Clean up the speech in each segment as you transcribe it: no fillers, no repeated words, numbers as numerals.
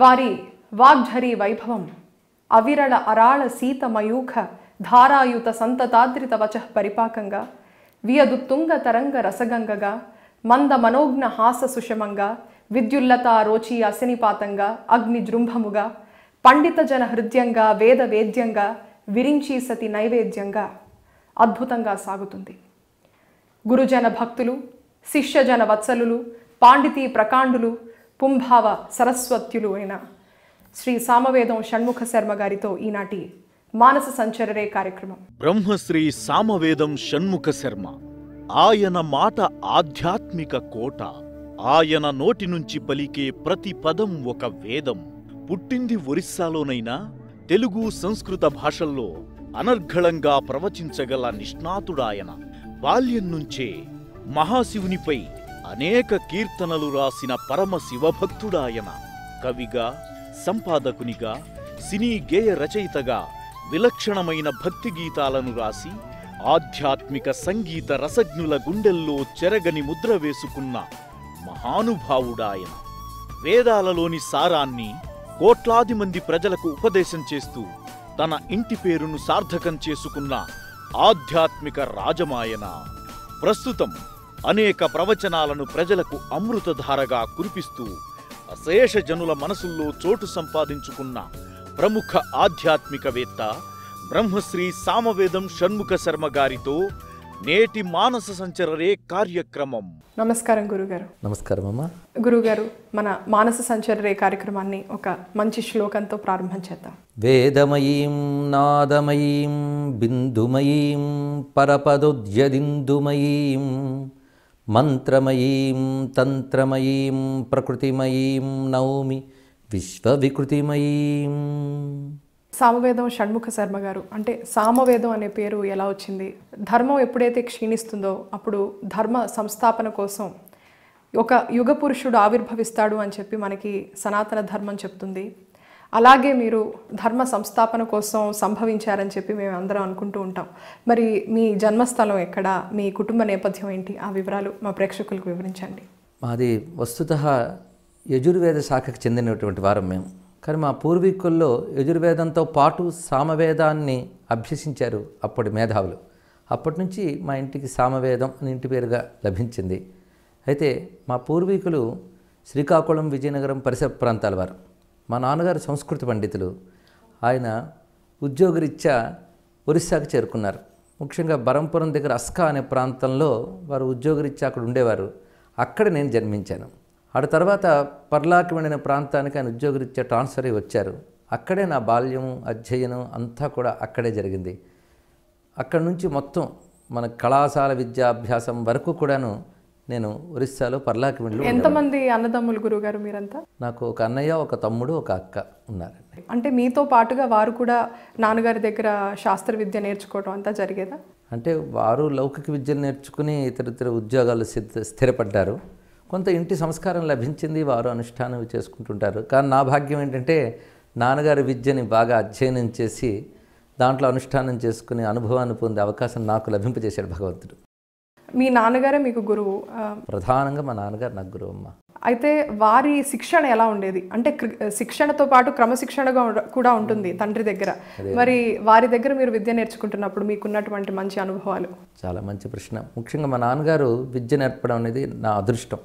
వారి వాగ్ఝరీ వైభవం అవిరళ అరాళ సీత మయూఖ ధారాయుత సంతతాద్రిత వచః పరిపాకంగా వియదుత్తుంగ తరంగ రసగంగగా మంద మనోజ్ఞ హాస సుషమంగా విద్యుల్లతా రోచి అశనిపాతంగా అగ్నిజృంభముగా పండిత జన హృదయంగా వేద వేద్యంగా విరించి సతి నైవేద్యంగా అద్భుతంగా సాగుతుంది. గురుజన భక్తులు, శిష్యజన వత్సలులు, పాండితీ ప్రకాండులు, పుంభావ సరస్వత్యులు అయిన శ్రీ సామవేదం షణ్ముఖ శర్మ గారితో ఈనాటి మానస సంచరరే కార్యక్రమం. బ్రహ్మశ్రీ సామవేదం షణ్ముఖ శర్మ. ఆయన మాట ఆధ్యాత్మిక కోట. ఆయన నోటి నుంచి పలికే ప్రతి పదం ఒక వేదం. పుట్టింది ఒరిస్సాలోనైనా తెలుగు, సంస్కృత భాషల్లో అనర్ఘళంగా ప్రవచించగల నిష్ణాతుడాయన. బాల్యం నుంచే మహాశివునిపై అనేక కీర్తనలు రాసిన పరమ శివభక్తుడాయన. కవిగా, సంపాదకునిగా, సినీ గేయ రచయితగా విలక్షణమైన భక్తి గీతాలను రాసి ఆధ్యాత్మిక సంగీత రసజ్ఞుల గుండెల్లో చెరగని ముద్ర వేసుకున్న మహానుభావుడాయన. వేదాలలోని సారాన్ని కోట్లాది మంది ప్రజలకు ఉపదేశం చేస్తూ తన ఇంటి పేరును సార్థకం చేసుకున్న ఆధ్యాత్మిక రాజమాయన. ప్రస్తుతం అనేక ప్రవచనాలను ప్రజలకు అమృతధారగా కురిపిస్తూ అశేష జనుల మనసుల్లో చోటు సంపాదించుకున్న ప్రముఖ ఆధ్యాత్మికవేత్త బ్రహ్మశ్రీ సామవేదం షణ్ముఖ శర్మ గారితో నేటి మానస సంచరరే కార్యక్రమం. నమస్కారం గురుగారు. నమస్కారం అమ్మా. గురుగారు, మన మానస సంచరరే కార్యక్రమాన్ని ఒక మంచి శ్లోకంతో ప్రారంభం చేద్దాం. వేదమయీం నాదమయీం బిందుమయీం పరపదోద్యదిందుమయీం మంత్రమయీం తంత్రమయీం ప్రకృతిమయీం నౌమి విశ్వవికృతిమయీం. సామవేదం షణ్ముఖ శర్మ గారు, అంటే సామవేదం అనే పేరు ఎలా వచ్చింది? ధర్మం ఎప్పుడైతే క్షీణిస్తుందో అప్పుడు ధర్మ సంస్థాపన కోసం ఒక యుగ పురుషుడు ఆవిర్భవిస్తాడు అని చెప్పి మనకి సనాతన ధర్మం చెప్తుంది. అలాగే మీరు ధర్మ సంస్థాపన కోసం సంభవించారని చెప్పి మేము అందరం అనుకుంటూ ఉంటాం. మరి మీ జన్మస్థలం ఎక్కడ, మీ కుటుంబ నేపథ్యం ఏంటి, ఆ వివరాలు మా ప్రేక్షకులకు వివరించండి. మాది వస్తుతః యజుర్వేద శాఖకు చెందినటువంటి వారం మేము. కానీ మా పూర్వీకుల్లో యజుర్వేదంతో పాటు సామవేదాన్ని అభ్యసించారు అప్పటి మేధావులు. అప్పటి నుంచి మా ఇంటికి సామవేదం అని ఇంటి పేరుగా లభించింది. అయితే మా పూర్వీకులు శ్రీకాకుళం, విజయనగరం పరిసర ప్రాంతాల వారు. మా నాన్నగారు సంస్కృత పండితులు. ఆయన ఉద్యోగరీత్యా ఒరిస్సాకు చేరుకున్నారు. ముఖ్యంగా బరంపురం దగ్గర అస్కా అనే ప్రాంతంలో వారు ఉద్యోగరీత్యా అక్కడ ఉండేవారు. అక్కడ నేను జన్మించాను. ఆ తర్వాత పర్లాకి వెళ్ళిన ప్రాంతానికి ఆయన ఉద్యోగరీత్యా ట్రాన్స్ఫర్ అయ్యి వచ్చారు. అక్కడే నా బాల్యం, అధ్యయనం అంతా కూడా అక్కడే జరిగింది. అక్కడి నుంచి మొత్తం మన కళాశాల విద్యాభ్యాసం వరకు కూడాను నేను ఒరిస్సాలో పర్లాకి వెళ్ళి. ఎంతమంది అన్నదమ్ములు గురుగారు మీరంతా? నాకు ఒక అన్నయ్య, ఒక తమ్ముడు, ఒక అక్క ఉన్నారండి. అంటే మీతో పాటుగా వారు కూడా నాన్నగారి దగ్గర శాస్త్ర విద్య నేర్చుకోవడం అంతా జరిగేదా? అంటే వారు లౌకిక విద్యను నేర్చుకుని ఇతర ఉద్యోగాలు స్థిరపడ్డారు. కొంత ఇంటి సంస్కారం లభించింది, వారు అనుష్ఠానం చేసుకుంటుంటారు. కానీ నా భాగ్యం ఏంటంటే నాన్నగారి విద్యని బాగా అధ్యయనం చేసి దాంట్లో అనుష్ఠానం చేసుకుని అనుభవాన్ని పొందే అవకాశం నాకు లభింపజేశాడు భగవంతుడు. మీ నాన్నగారే మీకు గురువు? ప్రధానంగా మా నాన్నగారు నాకు గురువు అమ్మ. అయితే వారి శిక్షణ ఎలా ఉండేది? అంటే శిక్షణతో పాటు క్రమశిక్షణగా కూడా ఉంటుంది తండ్రి దగ్గర. మరి వారి దగ్గర మీరు విద్య నేర్చుకుంటున్నప్పుడు మీకున్నటువంటి మంచి అనుభవాలు? చాలా మంచి ప్రశ్న. ముఖ్యంగా మా నాన్నగారు విద్య నేర్పడం అనేది నా అదృష్టం.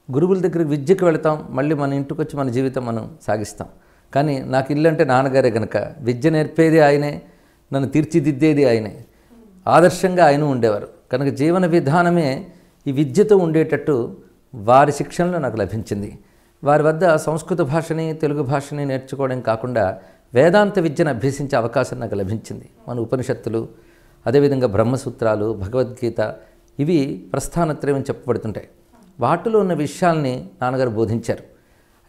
గురువుల దగ్గరికి విద్యకు వెళతాం, మళ్ళీ మన ఇంటికి వచ్చి మన జీవితం మనం సాగిస్తాం. కానీ నాకు ఇల్లు అంటే నాన్నగారే కనుక విద్య నేర్పేది ఆయనే, నన్ను తీర్చిదిద్దేది ఆయనే, ఆదర్శంగా ఆయన ఉండేవారు. కనుక జీవన విధానమే ఈ విద్యతో ఉండేటట్టు వారి శిక్షణలో నాకు లభించింది. వారి వద్ద సంస్కృత భాషని, తెలుగు భాషని నేర్చుకోవడం కాకుండా వేదాంత విద్యను అభ్యసించే అవకాశం నాకు లభించింది. మన ఉపనిషత్తులు, అదేవిధంగా బ్రహ్మసూత్రాలు, భగవద్గీత, ఇవి ప్రస్థానత్రయం చెప్పబడుతుంటాయి. వాటిలో ఉన్న విషయాల్ని నాన్నగారు బోధించారు.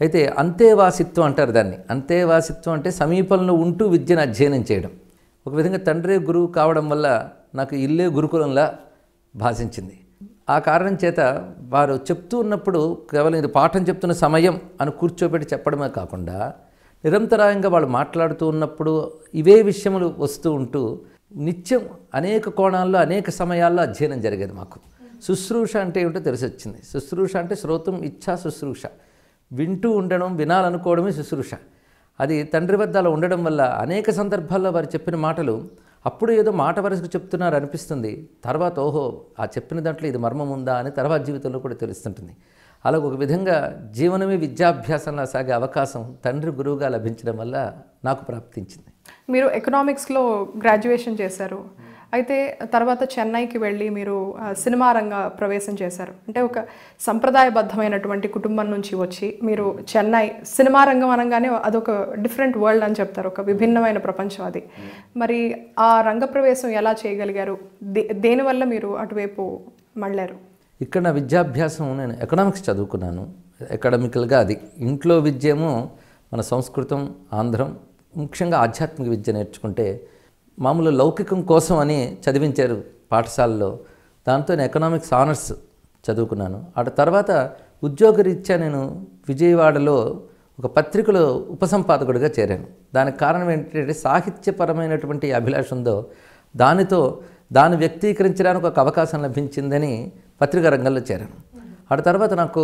అయితే అంతేవాసిత్వం అంటారు దాన్ని. అంతేవాసిత్వం అంటే సమీపంలో ఉంటూ విద్యను అధ్యయనం చేయడం. ఒక విధంగా తండ్రే గురువు కావడం వల్ల నాకు ఇల్లే గురుకులంలా భాషించింది. ఆ కారణం చేత వారు చెప్తూ ఉన్నప్పుడు కేవలం ఇది పాఠం చెప్తున్న సమయం అని కూర్చోబెట్టి చెప్పడమే కాకుండా నిరంతరాయంగా వాళ్ళు మాట్లాడుతూ ఉన్నప్పుడు ఇవే విషయములు వస్తూ ఉంటూ నిత్యం అనేక కోణాల్లో అనేక సమయాల్లో అధ్యయనం జరిగేది మాకు. శుశ్రూష అంటే ఏమిటో తెలిసి వచ్చింది. శుశ్రూష అంటే శ్రోతం ఇచ్ఛా శుశ్రూష, వింటూ ఉండడం, వినాలనుకోవడమే శుశ్రూష. అది తండ్రి వద్ద అలా ఉండడం వల్ల అనేక సందర్భాల్లో వారు చెప్పిన మాటలు అప్పుడు ఏదో మాట వరుసకు చెప్తున్నారు అనిపిస్తుంది, తర్వాత ఓహో ఆ చెప్పిన దాంట్లో ఇది మర్మం ఉందా అని తర్వాత జీవితంలో కూడా తెలుస్తుంటుంది. అలా ఒక విధంగా జీవనమే విద్యాభ్యాసంలో సాగే అవకాశం తండ్రి గురువుగా లభించడం వల్ల నాకు ప్రాప్తించింది. మీరు ఎకనామిక్స్లో గ్రాడ్యుయేషన్ చేశారు, అయితే తర్వాత చెన్నైకి వెళ్ళి మీరు సినిమా రంగ ప్రవేశం చేశారు. అంటే ఒక సంప్రదాయబద్ధమైనటువంటి కుటుంబం నుంచి వచ్చి మీరు చెన్నై సినిమా రంగం అనగానే అదొక డిఫరెంట్ వరల్డ్ అని చెప్తారు, ఒక విభిన్నమైన ప్రపంచం అది. మరి ఆ రంగ ప్రవేశం ఎలా చేయగలిగారు? దేనివల్ల మీరు అటువైపు మళ్ళారు? ఇక్కడ నా విద్యాభ్యాసం నేను ఎకనామిక్స్ చదువుకున్నాను. అకాడమికల్గా అది ఇంట్లో విద్యేమో మన సంస్కృతం, ఆంధ్రం, ముఖ్యంగా ఆధ్యాత్మిక విద్య నేర్చుకుంటే మామూలు లౌకికం కోసం అని చదివించారు పాఠశాలలో. దాంతో నేను ఎకనామిక్స్ ఆనర్స్ చదువుకున్నాను. ఆ తర్వాత ఉద్యోగరీత్యా నేను విజయవాడలో ఒక పత్రికలో ఉపసంపాదకుడిగా చేరాను. దానికి కారణం ఏంటంటే సాహిత్యపరమైనటువంటి అభిలాష ఉందో దాన్ని వ్యక్తీకరించడానికి ఒక అవకాశం లభించిందని పత్రికా రంగంలో చేరాను. ఆ తర్వాత నాకు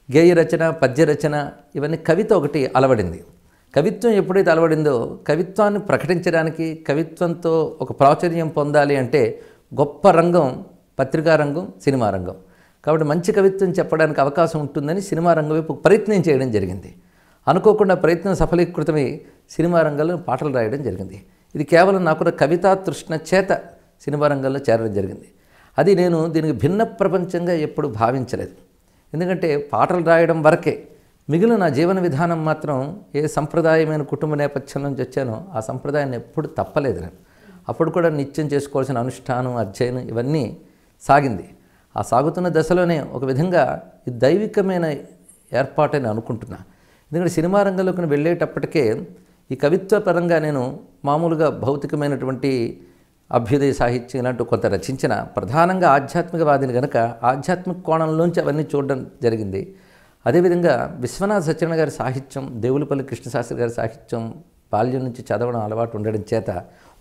గేయ రచన, పద్య రచన, ఇవన్నీ కవిత ఒకటి అలవడింది. కవిత్వం ఎప్పుడైతే అలవడిందో కవిత్వాన్ని ప్రకటించడానికి, కవిత్వంతో ఒక ప్రాచుర్యం పొందాలి అంటే గొప్ప రంగం పత్రికా రంగం, సినిమా రంగం. కాబట్టి మంచి కవిత్వం చెప్పడానికి అవకాశం ఉంటుందని సినిమా రంగం వైపు ప్రయత్నం చేయడం జరిగింది. అనుకోకుండా ప్రయత్నం సఫలీకృతమై సినిమా రంగంలో పాటలు రాయడం జరిగింది. ఇది కేవలం నాకున్న కవితా తృష్ణ చేత సినిమా రంగంలో చేరడం జరిగింది. అది నేను దీనికి భిన్న ప్రపంచంగా ఎప్పుడు భావించలేదు. ఎందుకంటే పాటలు రాయడం వరకే, మిగిలిన నా జీవన విధానం మాత్రం ఏ సంప్రదాయమైన కుటుంబ నేపథ్యం నుంచి వచ్చానో ఆ సంప్రదాయాన్ని ఎప్పుడు తప్పలేదు నేను. అప్పుడు కూడా నిత్యం చేసుకోవాల్సిన అనుష్ఠానం, అధ్యయనం ఇవన్నీ సాగింది. ఆ సాగుతున్న దశలోనే ఒక విధంగా ఇది దైవికమైన ఏర్పాటని అనుకుంటున్నా. ఎందుకంటే సినిమా రంగంలోకి వెళ్ళేటప్పటికే ఈ కవిత్వ పరంగా నేను మామూలుగా భౌతికమైనటువంటి అభ్యుదయ సాహిత్యం ఇలాంటి కొంత రచించిన, ప్రధానంగా ఆధ్యాత్మికవాదిని కనుక ఆధ్యాత్మిక కోణంలోంచి అవన్నీ చూడడం జరిగింది. అదేవిధంగా విశ్వనాథ సత్యనారాయణ గారి సాహిత్యం, దేవులపల్లి కృష్ణశాస్త్రి గారి సాహిత్యం బాల్యం నుంచి చదవడం అలవాటు ఉండడం చేత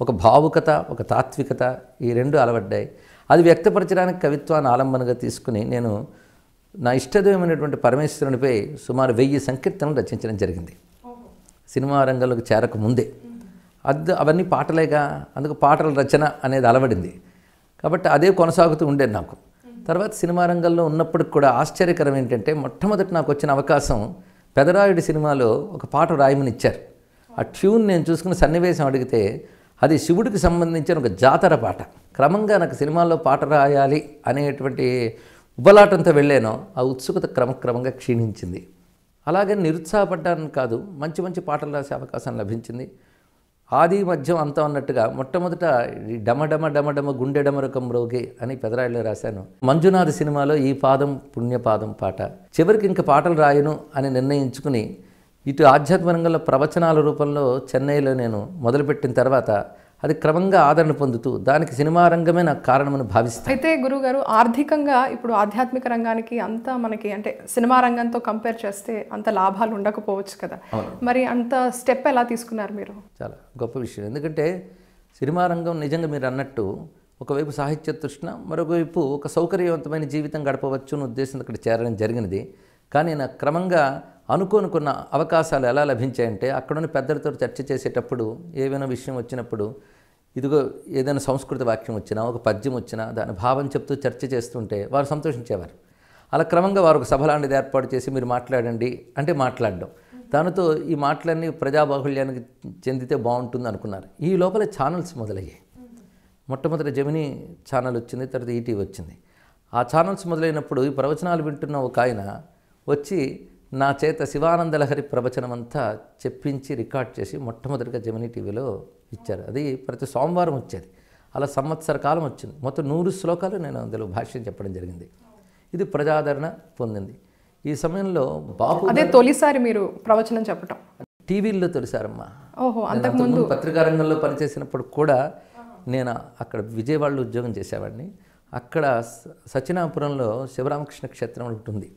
ఒక భావుకత, ఒక తాత్వికత ఈ రెండు అలవడ్డాయి. అది వ్యక్తపరచడానికి కవిత్వాన్ని ఆలంబనగా తీసుకుని నేను నా ఇష్టదైవమైనటువంటి పరమేశ్వరునిపై సుమారు 1000 సంకీర్తనలు రచించడం జరిగింది సినిమా రంగంలోకి చేరక ముందే. అవన్నీ పాటలేగా, అందుకు పాటల రచన అనేది అలవడింది. కాబట్టి అదే కొనసాగుతూ ఉండేది నాకు. తర్వాత సినిమా రంగంలో ఉన్నప్పటికి కూడా ఆశ్చర్యకరం ఏంటంటే మొట్టమొదటి నాకు వచ్చిన అవకాశం పెదరాయుడు సినిమాలో ఒక పాట రాయమని ఇచ్చారు. ఆ ట్యూన్ నేను చూసుకున్న సన్నివేశం అడిగితే అది శివుడికి సంబంధించిన ఒక జాతర పాట. క్రమంగా నాకు సినిమాల్లో పాట రాయాలి అనేటువంటి ఉబలాటంతో వెళ్ళానో ఆ ఉత్సుకత క్రమక్రమంగా క్షీణించింది. అలాగే నిరుత్సాహపడ్డాను కాదు, మంచి మంచి పాటలు రాసే అవకాశం లభించింది. ఆది మధ్యం అంతా అన్నట్టుగా మొట్టమొదట డమడమ డమడమ గుండె డమరకం రోగే అని పెదరాయిలో రాశాను. మంజునాథ్ సినిమాలో ఈ పాదం పుణ్యపాదం పాట. చివరికి ఇంక పాటలు రాయను అని నిర్ణయించుకుని ఇటు ఆధ్యాత్మిక రంగంలో ప్రవచనాల రూపంలో చెన్నైలో నేను మొదలుపెట్టిన తర్వాత అది క్రమంగా ఆదరణ పొందుతూ దానికి సినిమా రంగమే నాకు కారణమని భావిస్తాను. అయితే గురువుగారు, ఆర్థికంగా ఇప్పుడు ఆధ్యాత్మిక రంగానికి అంత మనకి అంటే సినిమా రంగంతో కంపేర్ చేస్తే అంత లాభాలు ఉండకపోవచ్చు కదా, మరి అంత స్టెప్ ఎలా తీసుకున్నారు మీరు? చాలా గొప్ప విషయం. ఎందుకంటే సినిమా రంగం నిజంగా మీరు అన్నట్టు ఒకవైపు సాహిత్య తృష్ణ, మరొకవైపు ఒక సౌకర్యవంతమైన జీవితం గడపవచ్చు అనే ఉద్దేశంతో అక్కడ చేరడం జరిగినది. కానీ నాకు క్రమంగా అనుకోనుకున్న అవకాశాలు ఎలా లభించాయంటే అక్కడున్న పెద్దలతో చర్చ చేసేటప్పుడు ఏవైనా విషయం వచ్చినప్పుడు ఇదిగో ఏదైనా సంస్కృత వాక్యం వచ్చినా, ఒక పద్యం వచ్చినా దాని భావం చెప్తూ చర్చ చేస్తుంటే వారు సంతోషించేవారు. అలా క్రమంగా వారు ఒక సభ లాంటిది ఏర్పాటు చేసి మీరు మాట్లాడండి అంటే మాట్లాడడం, దానితో ఈ మాటలన్నీ ప్రజాబాహుళ్యానికి చెందితే బాగుంటుంది అనుకున్నారు. ఈ లోపల ఛానల్స్ మొదలయ్యాయి. మొట్టమొదటి జెమినీ ఛానల్ వచ్చింది, తర్వాత ఈటీవీ వచ్చింది. ఆ ఛానల్స్ మొదలైనప్పుడు ఈ ప్రవచనాలు వింటున్న ఒక ఆయన వచ్చి నా చేత శివానంద లహరి ప్రవచనం అంతా చెప్పించి రికార్డ్ చేసి మొట్టమొదటిగా జెమినీ టీవీలో ఇచ్చారు. అది ప్రతి సోమవారం వచ్చేది. అలా సంవత్సర కాలం వచ్చింది. మొత్తం 100 శ్లోకాలు నేను అందులో భాష్యం చెప్పడం జరిగింది. ఇది ప్రజాదరణ పొందింది. ఈ సమయంలో బాపు అదే తొలిసారి మీరు ప్రవచనం చెప్పటం టీవీల్లో తొలిసారమ్మా. ఓహో, అంతకుముందు పత్రికా రంగంలో పనిచేసినప్పుడు కూడా నేను అక్కడ విజయవాడలో ఉద్యోగం చేసేవాడిని. అక్కడ సత్యనాపురంలో శివరామకృష్ణ క్షేత్రం ఉంటుంది.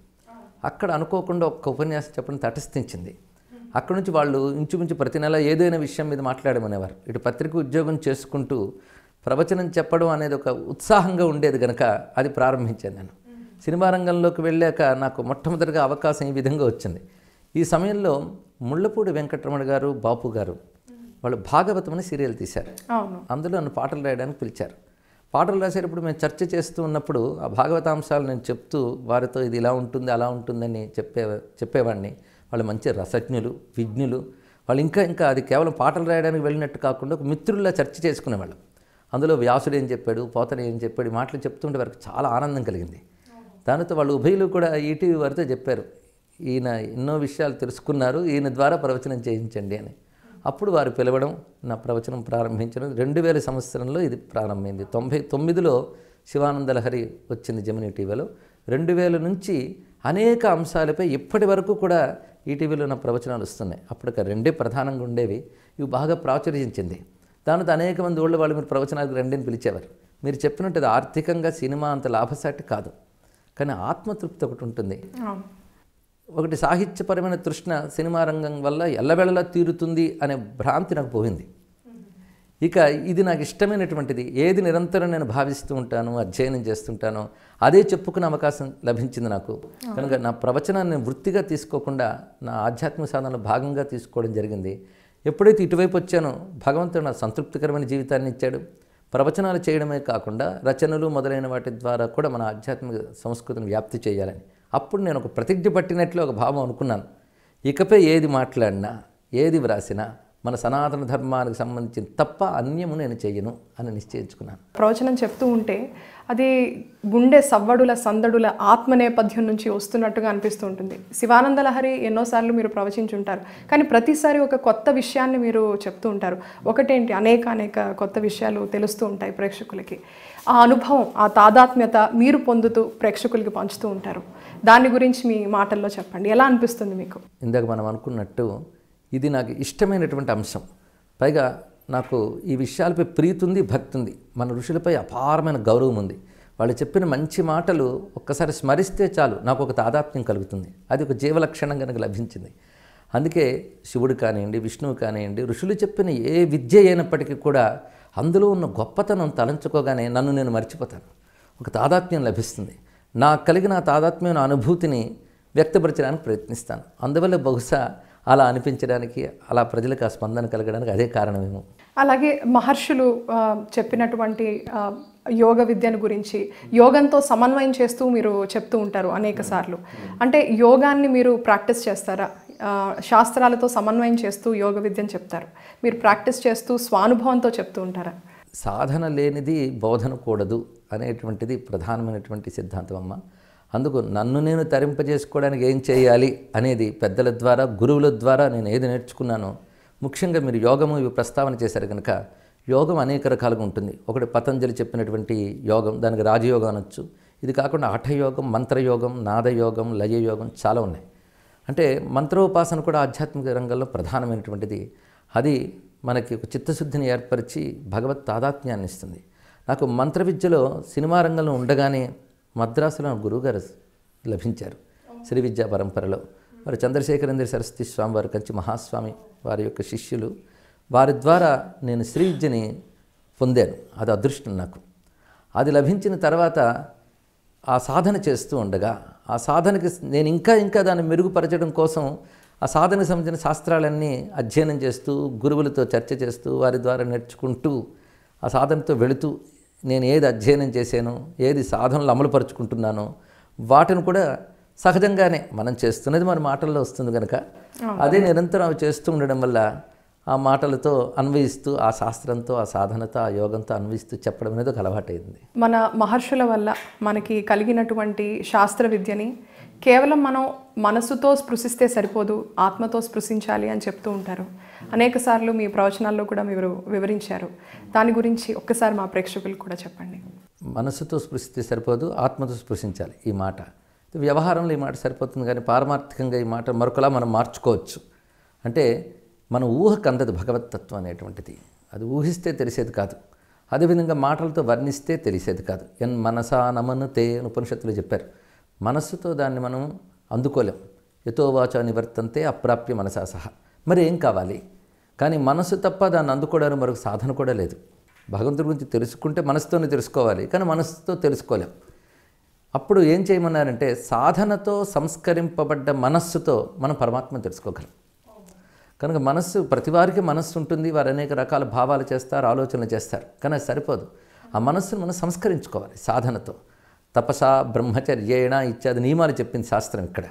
అక్కడ అనుకోకుండా ఒక్క ఉపన్యాసం చెప్పడం తటస్థించింది. అక్కడ నుంచి వాళ్ళు ఇంచుమించు ప్రతి నెల ఏదైనా విషయం మీద మాట్లాడమనేవారు. ఇటు పత్రిక ఉద్యోగం చేసుకుంటూ ప్రవచనం చెప్పడం అనేది ఒక ఉత్సాహంగా ఉండేది కనుక అది ప్రారంభించాను నేను. సినిమా రంగంలోకి వెళ్ళాక నాకు మొట్టమొదటిగా అవకాశం ఈ విధంగా వచ్చింది. ఈ సమయంలో ముళ్ళపూడి వెంకటరమణ గారు, బాపు గారు వాళ్ళు భాగవతం అని సీరియల్ తీశారు. అవును. అందులో నన్ను పాటలు రాయడానికి పిలిచారు. పాటలు రాసేటప్పుడు మేము చర్చ చేస్తూ ఉన్నప్పుడు ఆ భాగవతాంశాలు నేను చెప్తూ వారితో ఇది ఇలా ఉంటుంది అలా ఉంటుందని చెప్పేవాడిని. వాళ్ళు మంచి రసజ్ఞులు, విజ్ఞులు. వాళ్ళు ఇంకా అది కేవలం పాటలు రాయడానికి వెళ్ళినట్టు కాకుండా ఒక మిత్రుల్లా చర్చ చేసుకునేవాళ్ళు. అందులో వ్యాసుడు ఏం చెప్పాడు, పోతన ఏం చెప్పాడు, ఈ మాటలు చెప్తుంటే వారికి చాలా ఆనందం కలిగింది. దానితో వాళ్ళు ఉభయులు కూడా ఈటీవీ వారితో చెప్పారు, ఈయన ఎన్నో విషయాలు తెలుసుకున్నారు, ఈయన ద్వారా ప్రవచనం చేయించండి అని. అప్పుడు వారు పిలవడం, నా ప్రవచనం ప్రారంభించడం. 2000 సంవత్సరంలో ఇది ప్రారంభమైంది. 99లో శివానంద లహరి వచ్చింది జెమినీ టీవీలో. 2000 నుంచి అనేక అంశాలపై ఇప్పటి వరకు కూడా ఈటీవీలో నా ప్రవచనాలు వస్తున్నాయి. అప్పటికి 2 ప్రధానంగా ఉండేవి, ఇవి బాగా ప్రాచుర్యించింది. దానితో అనేక మంది వాళ్ళు మీరు ప్రవచనాలకు రండిని పిలిచేవారు. మీరు చెప్పినట్టు అది ఆర్థికంగా సినిమా అంత లాభసాటి కాదు, కానీ ఆత్మతృప్తి ఒకటి ఉంటుంది. ఒకటి సాహిత్యపరమైన తృష్ణ సినిమా రంగం వల్ల ఎల్లవేళలా తీరుతుంది అనే భ్రాంతి నాకు పోయింది. ఇక ఇది నాకు ఇష్టమైనటువంటిది, ఏది నిరంతరం నేను భావిస్తూ ఉంటాను, అధ్యయనం చేస్తుంటానో అదే చెప్పుకునే అవకాశం లభించింది నాకు. కనుక నా ప్రవచనాన్ని వృత్తిగా తీసుకోకుండా నా ఆధ్యాత్మిక సాధనలో భాగంగా తీసుకోవడం జరిగింది. ఎప్పుడైతే ఇటువైపు వచ్చానో భగవంతుడు నాకు సంతృప్తికరమైన జీవితాన్ని ఇచ్చాడు. ప్రవచనాలు చేయడమే కాకుండా రచనలు మొదలైన వాటి ద్వారా కూడా మన ఆధ్యాత్మిక సంస్కృతిని వ్యాప్తి చేయాలని అప్పుడు నేను ఒక ప్రతిజ్ఞ పట్టినట్లు ఒక భావం అనుకున్నాను. ఇకపై ఏది మాట్లాడినా, ఏది వ్రాసినా మన సనాతన ధర్మానికి సంబంధించిన తప్ప అన్యము నేను చెయ్యను అని నిశ్చయించుకున్నాను. ప్రవచనం చెప్తూ ఉంటే అది గుండె సవ్వడుల సందడుల ఆత్మ నేపథ్యం నుంచి వస్తున్నట్టుగా అనిపిస్తూ ఉంటుంది. శివానంద లహరి ఎన్నోసార్లు మీరు ప్రవచించుంటారు, కానీ ప్రతిసారి ఒక కొత్త విషయాన్ని మీరు చెప్తూ ఉంటారు. ఒకటేంటి, అనేక కొత్త విషయాలు తెలుస్తూ ఉంటాయి ప్రేక్షకులకి. ఆ అనుభవం, ఆ తాదాత్మ్యత మీరు పొందుతూ ప్రేక్షకులకి పంచుతూ ఉంటారు. దాని గురించి మీ మాటల్లో చెప్పండి, ఎలా అనిపిస్తుంది మీకు? ఇందాక మనం అనుకున్నట్టు ఇది నాకు ఇష్టమైనటువంటి అంశం. పైగా నాకు ఈ విషయాలపై ప్రీతి ఉంది, భక్తి ఉంది. మన ఋషులపై అపారమైన గౌరవం ఉంది. వాళ్ళు చెప్పిన మంచి మాటలు ఒక్కసారి స్మరిస్తే చాలు నాకు ఒక తాదాత్మ్యం కలుగుతుంది. అది ఒక జీవలక్షణం కనుక లభించింది. అందుకే శివుడు కానివ్వండి, విష్ణువు కానివ్వండి, ఋషులు చెప్పిన ఏ విద్య అయినప్పటికీ కూడా అందులో ఉన్న గొప్పతనం తలంచుకోగానే నన్ను నేను మర్చిపోతాను. ఒక తాదాత్మ్యం లభిస్తుంది. నాకు కలిగిన ఆ తాదాత్మ్యం అనుభూతిని వ్యక్తపరచడానికి ప్రయత్నిస్తాను. అందువల్ల బహుశా అలా అనిపించడానికి, అలా ప్రజలకు ఆ స్పందన కలగడానికి అదే కారణమేమో. అలాగే మహర్షులు చెప్పినటువంటి యోగ విద్యను గురించి యోగంతో సమన్వయం చేస్తూ మీరు చెప్తూ ఉంటారు అనేక సార్లు. అంటే యోగాన్ని మీరు ప్రాక్టీస్ చేస్తారా? శాస్త్రాలతో సమన్వయం చేస్తూ యోగ విద్యను చెప్తారు, మీరు ప్రాక్టీస్ చేస్తూ స్వానుభవంతో చెప్తూ ఉంటారా? సాధన లేనిది బోధన కూడదు అనేటువంటిది ప్రధానమైనటువంటి సిద్ధాంతం అమ్మ. అందుకు నన్ను నేను తరింపజేసుకోవడానికి ఏం చేయాలి అనేది పెద్దల ద్వారా, గురువుల ద్వారా నేను ఏది నేర్చుకున్నానో, ముఖ్యంగా మీరు యోగము ఇవి ప్రస్తావన చేశారు కనుక యోగం అనేక రకాలుగా ఉంటుంది. ఒకటి పతంజలి చెప్పినటువంటి యోగం, దానికి రాజయోగం అనొచ్చు. ఇది కాకుండా హఠయోగం, మంత్రయోగం, నాదయోగం, లయయోగం చాలా ఉన్నాయి. అంటే మంత్రోపాసన కూడా ఆధ్యాత్మిక రంగంలో ప్రధానమైనటువంటిది. అది మనకి ఒక చిత్తశుద్ధిని ఏర్పరిచి భగవత్ తాదాత్మ్యాన్ని ఇస్తుంది. నాకు మంత్ర విద్యలో సినిమా రంగంలో ఉండగానే మద్రాసులో గురువుగారు లభించారు. శ్రీ విద్యా పరంపరలో వారు చంద్రశేఖరేంద్ర సరస్వతి స్వామి వారు, కంచి మహాస్వామి వారి యొక్క శిష్యులు. వారి ద్వారా నేను శ్రీ విద్యని పొందాను. అది అదృష్టం నాకు. అది లభించిన తర్వాత ఆ సాధన చేస్తూ ఉండగా, ఆ సాధనకి నేను ఇంకా దాన్ని మెరుగుపరచడం కోసం ఆ సాధనకు సంబంధించిన శాస్త్రాలన్నీ అధ్యయనం చేస్తూ, గురువులతో చర్చ చేస్తూ, వారి ద్వారా నేర్చుకుంటూ, ఆ సాధనతో వెళుతూ, నేను ఏది అధ్యయనం చేశానో, ఏది సాధనలు అమలుపరుచుకుంటున్నానో వాటిని కూడా సహజంగానే మనం చేస్తున్నది మన మాటల్లో వస్తుంది కనుక అదే నిరంతరం అవి చేస్తూ ఉండడం వల్ల ఆ మాటలతో అన్వయిస్తూ, ఆ శాస్త్రంతో, ఆ సాధనతో, ఆ యోగంతో అన్వయిస్తూ చెప్పడం అనేది ఒక అలవాటైంది. మన మహర్షుల వల్ల మనకి కలిగినటువంటి శాస్త్ర విద్యని కేవలం మనం మనసుతో స్పృశిస్తే సరిపోదు, ఆత్మతో స్పృశించాలి అని చెప్తూ ఉంటారు. అనేక సార్లు మీ ప్రవచనాల్లో కూడా మీరు వివరించారు. దాని గురించి ఒక్కసారి మా ప్రేక్షకులకు కూడా చెప్పండి. మనసుతో స్పృశిస్తే సరిపోదు, ఆత్మతో స్పృశించాలి. ఈ మాట వ్యవహారంలో ఈ మాట సరిపోతుంది, కానీ పారమార్థికంగా ఈ మాట మరొకలా మనం మార్చుకోవచ్చు. అంటే మన ఊహకు అందదు భగవత్తత్వం అనేటువంటిది. అది ఊహిస్తే తెలిసేది కాదు. అదేవిధంగా మాటలతో వర్ణిస్తే తెలిసేది కాదు. ఎన్ మనసా నమనుతే అని ఉపనిషత్తులు చెప్పారు. మనస్సుతో దాన్ని మనం అందుకోలేం. యతో వాచా నివర్తంతే అప్రాప్య మనసా సహా. మరి ఏం కావాలి? కానీ మనసు తప్ప దాన్ని అందుకోవడానికి మరొక సాధన కూడా లేదు. భగవంతుడి గురించి తెలుసుకుంటే మనసుతోనే తెలుసుకోవాలి, కానీ మనసుతో తెలుసుకోలేం. అప్పుడు ఏం చేయమన్నారంటే సాధనతో సంస్కరింపబడ్డ మనస్సుతో మనం పరమాత్మను తెలుసుకోగలం. కనుక మనస్సు, ప్రతి వారికి మనస్సు ఉంటుంది, వారు అనేక రకాల భావాలు చేస్తారు, ఆలోచనలు చేస్తారు, కానీ అది సరిపోదు. ఆ మనస్సును మనం సంస్కరించుకోవాలి సాధనతో. తపస బ్రహ్మచర్యేణ ఇత్యాది నియమాలు చెప్పింది శాస్త్రం ఇక్కడ.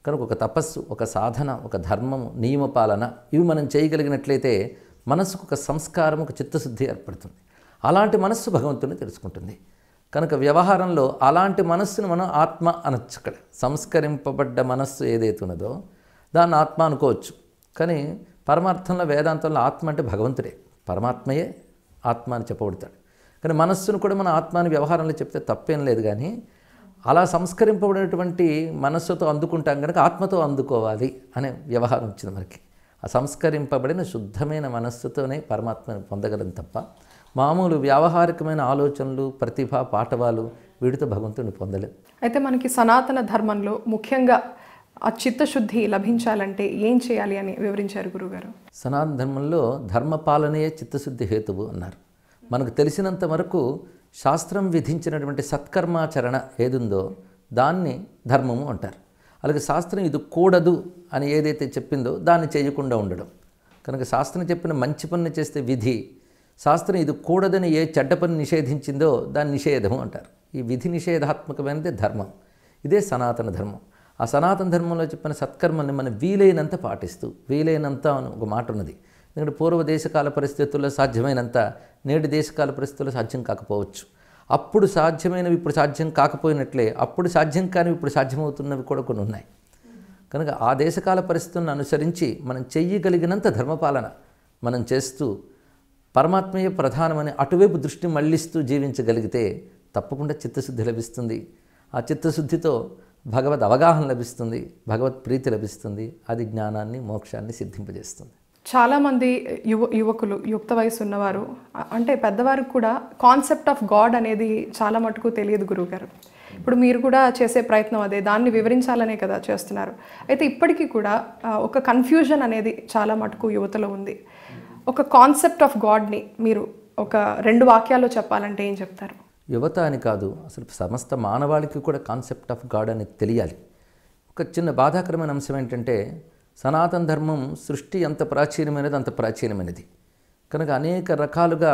కనుక ఒక తపస్సు, ఒక సాధన, ఒక ధర్మము, నియమపాలన ఇవి మనం చేయగలిగినట్లయితే మనస్సుకు ఒక సంస్కారం, ఒక చిత్తశుద్ధి ఏర్పడుతుంది. అలాంటి మనస్సు భగవంతుని తెలుసుకుంటుంది. కనుక వ్యవహారంలో అలాంటి మనస్సును మనం ఆత్మ అనొచ్చు. ఇక్కడ సంస్కరింపబడ్డ మనస్సు ఏదైతే ఉన్నదో దాన్ని ఆత్మ అనుకోవచ్చు. కానీ పరమార్థంలో వేదాంతంలో ఆత్మ అంటే భగవంతుడే, పరమాత్మయే ఆత్మ అని చెప్పబడతాడు. కానీ మనస్సును కూడా మన ఆత్మ అని వ్యవహారంలో చెప్తే తప్పేం లేదు. కానీ అలా సంస్కరింపబడినటువంటి మనస్సుతో అందుకుంటాం కనుక ఆత్మతో అందుకోవాలి అనే వ్యవహారం వచ్చింది మనకి. ఆ సంస్కరింపబడిన శుద్ధమైన మనస్సుతోనే పరమాత్మను పొందగలం తప్ప మామూలు వ్యావహారికమైన ఆలోచనలు, ప్రతిభ, పాఠవాలు వీటితో భగవంతుని పొందలేం. అయితే మనకి సనాతన ధర్మంలో ముఖ్యంగా ఆ చిత్తశుద్ధి లభించాలంటే ఏం చేయాలి అని వివరించారు గురుగారు. సనాతన ధర్మంలో ధర్మపాలనయే చిత్తశుద్ధి హేతువు అన్నారు. మనకు తెలిసినంత వరకు శాస్త్రం విధించినటువంటి సత్కర్మాచరణ ఏదుందో దాన్ని ధర్మము అంటారు. అలాగే శాస్త్రం ఇది కూడదు అని ఏదైతే చెప్పిందో దాన్ని చేయకుండా ఉండడం. కనుక శాస్త్రం చెప్పిన మంచి పని చేస్తే విధి, శాస్త్రం ఇది కూడదని ఏ చెడ్డ పని నిషేధించిందో దాన్ని నిషేధము అంటారు. ఈ విధి నిషేధాత్మకమైనది ధర్మం. ఇదే సనాతన ధర్మం. ఆ సనాతన ధర్మంలో చెప్పిన సత్కర్మని మనం వీలైనంత పాటిస్తూ, వీలైనంత అని ఒక మాట ఉన్నది. ఎందుకంటే పూర్వ దేశకాల పరిస్థితుల్లో సాధ్యమైనంత నేటి దేశకాల పరిస్థితుల్లో సాధ్యం కాకపోవచ్చు. అప్పుడు సాధ్యమైనవి ఇప్పుడు సాధ్యం కాకపోయినట్లే అప్పుడు సాధ్యం కానివి ఇప్పుడు సాధ్యమవుతున్నవి కూడా కొన్ని ఉన్నాయి. కనుక ఆ దేశకాల పరిస్థితులను అనుసరించి మనం చెయ్యగలిగినంత ధర్మపాలన మనం చేస్తూ పరమాత్మయే ప్రధానమని అటువైపు దృష్టి మళ్లిస్తూ జీవించగలిగితే తప్పకుండా చిత్తశుద్ధి లభిస్తుంది. ఆ చిత్తశుద్ధితో భగవద్ అవగాహన లభిస్తుంది, భగవత్ ప్రీతి లభిస్తుంది. అది జ్ఞానాన్ని, మోక్షాన్ని సిద్ధింపజేస్తుంది. చాలామంది యువకులు, యుక్త వయసు ఉన్నవారు, అంటే పెద్దవారికి కూడా కాన్సెప్ట్ ఆఫ్ గాడ్ అనేది చాలా మటుకు తెలియదు గురువుగారు. ఇప్పుడు మీరు కూడా చేసే ప్రయత్నం అదే, దాన్ని వివరించాలనే కదా చేస్తున్నారు. అయితే ఇప్పటికీ కూడా ఒక కన్ఫ్యూజన్ అనేది చాలా మటుకు యువతలో ఉంది. ఒక కాన్సెప్ట్ ఆఫ్ గాడ్ని మీరు ఒక 2 వాక్యాల్లో చెప్పాలంటే ఏం చెప్తారు? యువత అని కాదు, అసలు సమస్త మానవాళికి కూడా కాన్సెప్ట్ ఆఫ్ గాడ్ అనేది తెలియాలి. ఒక చిన్న బాధాకరమైన అంశం ఏంటంటే సనాతన ధర్మం సృష్టి ఎంత ప్రాచీనమైనది అంత ప్రాచీనమైనది. కనుక అనేక రకాలుగా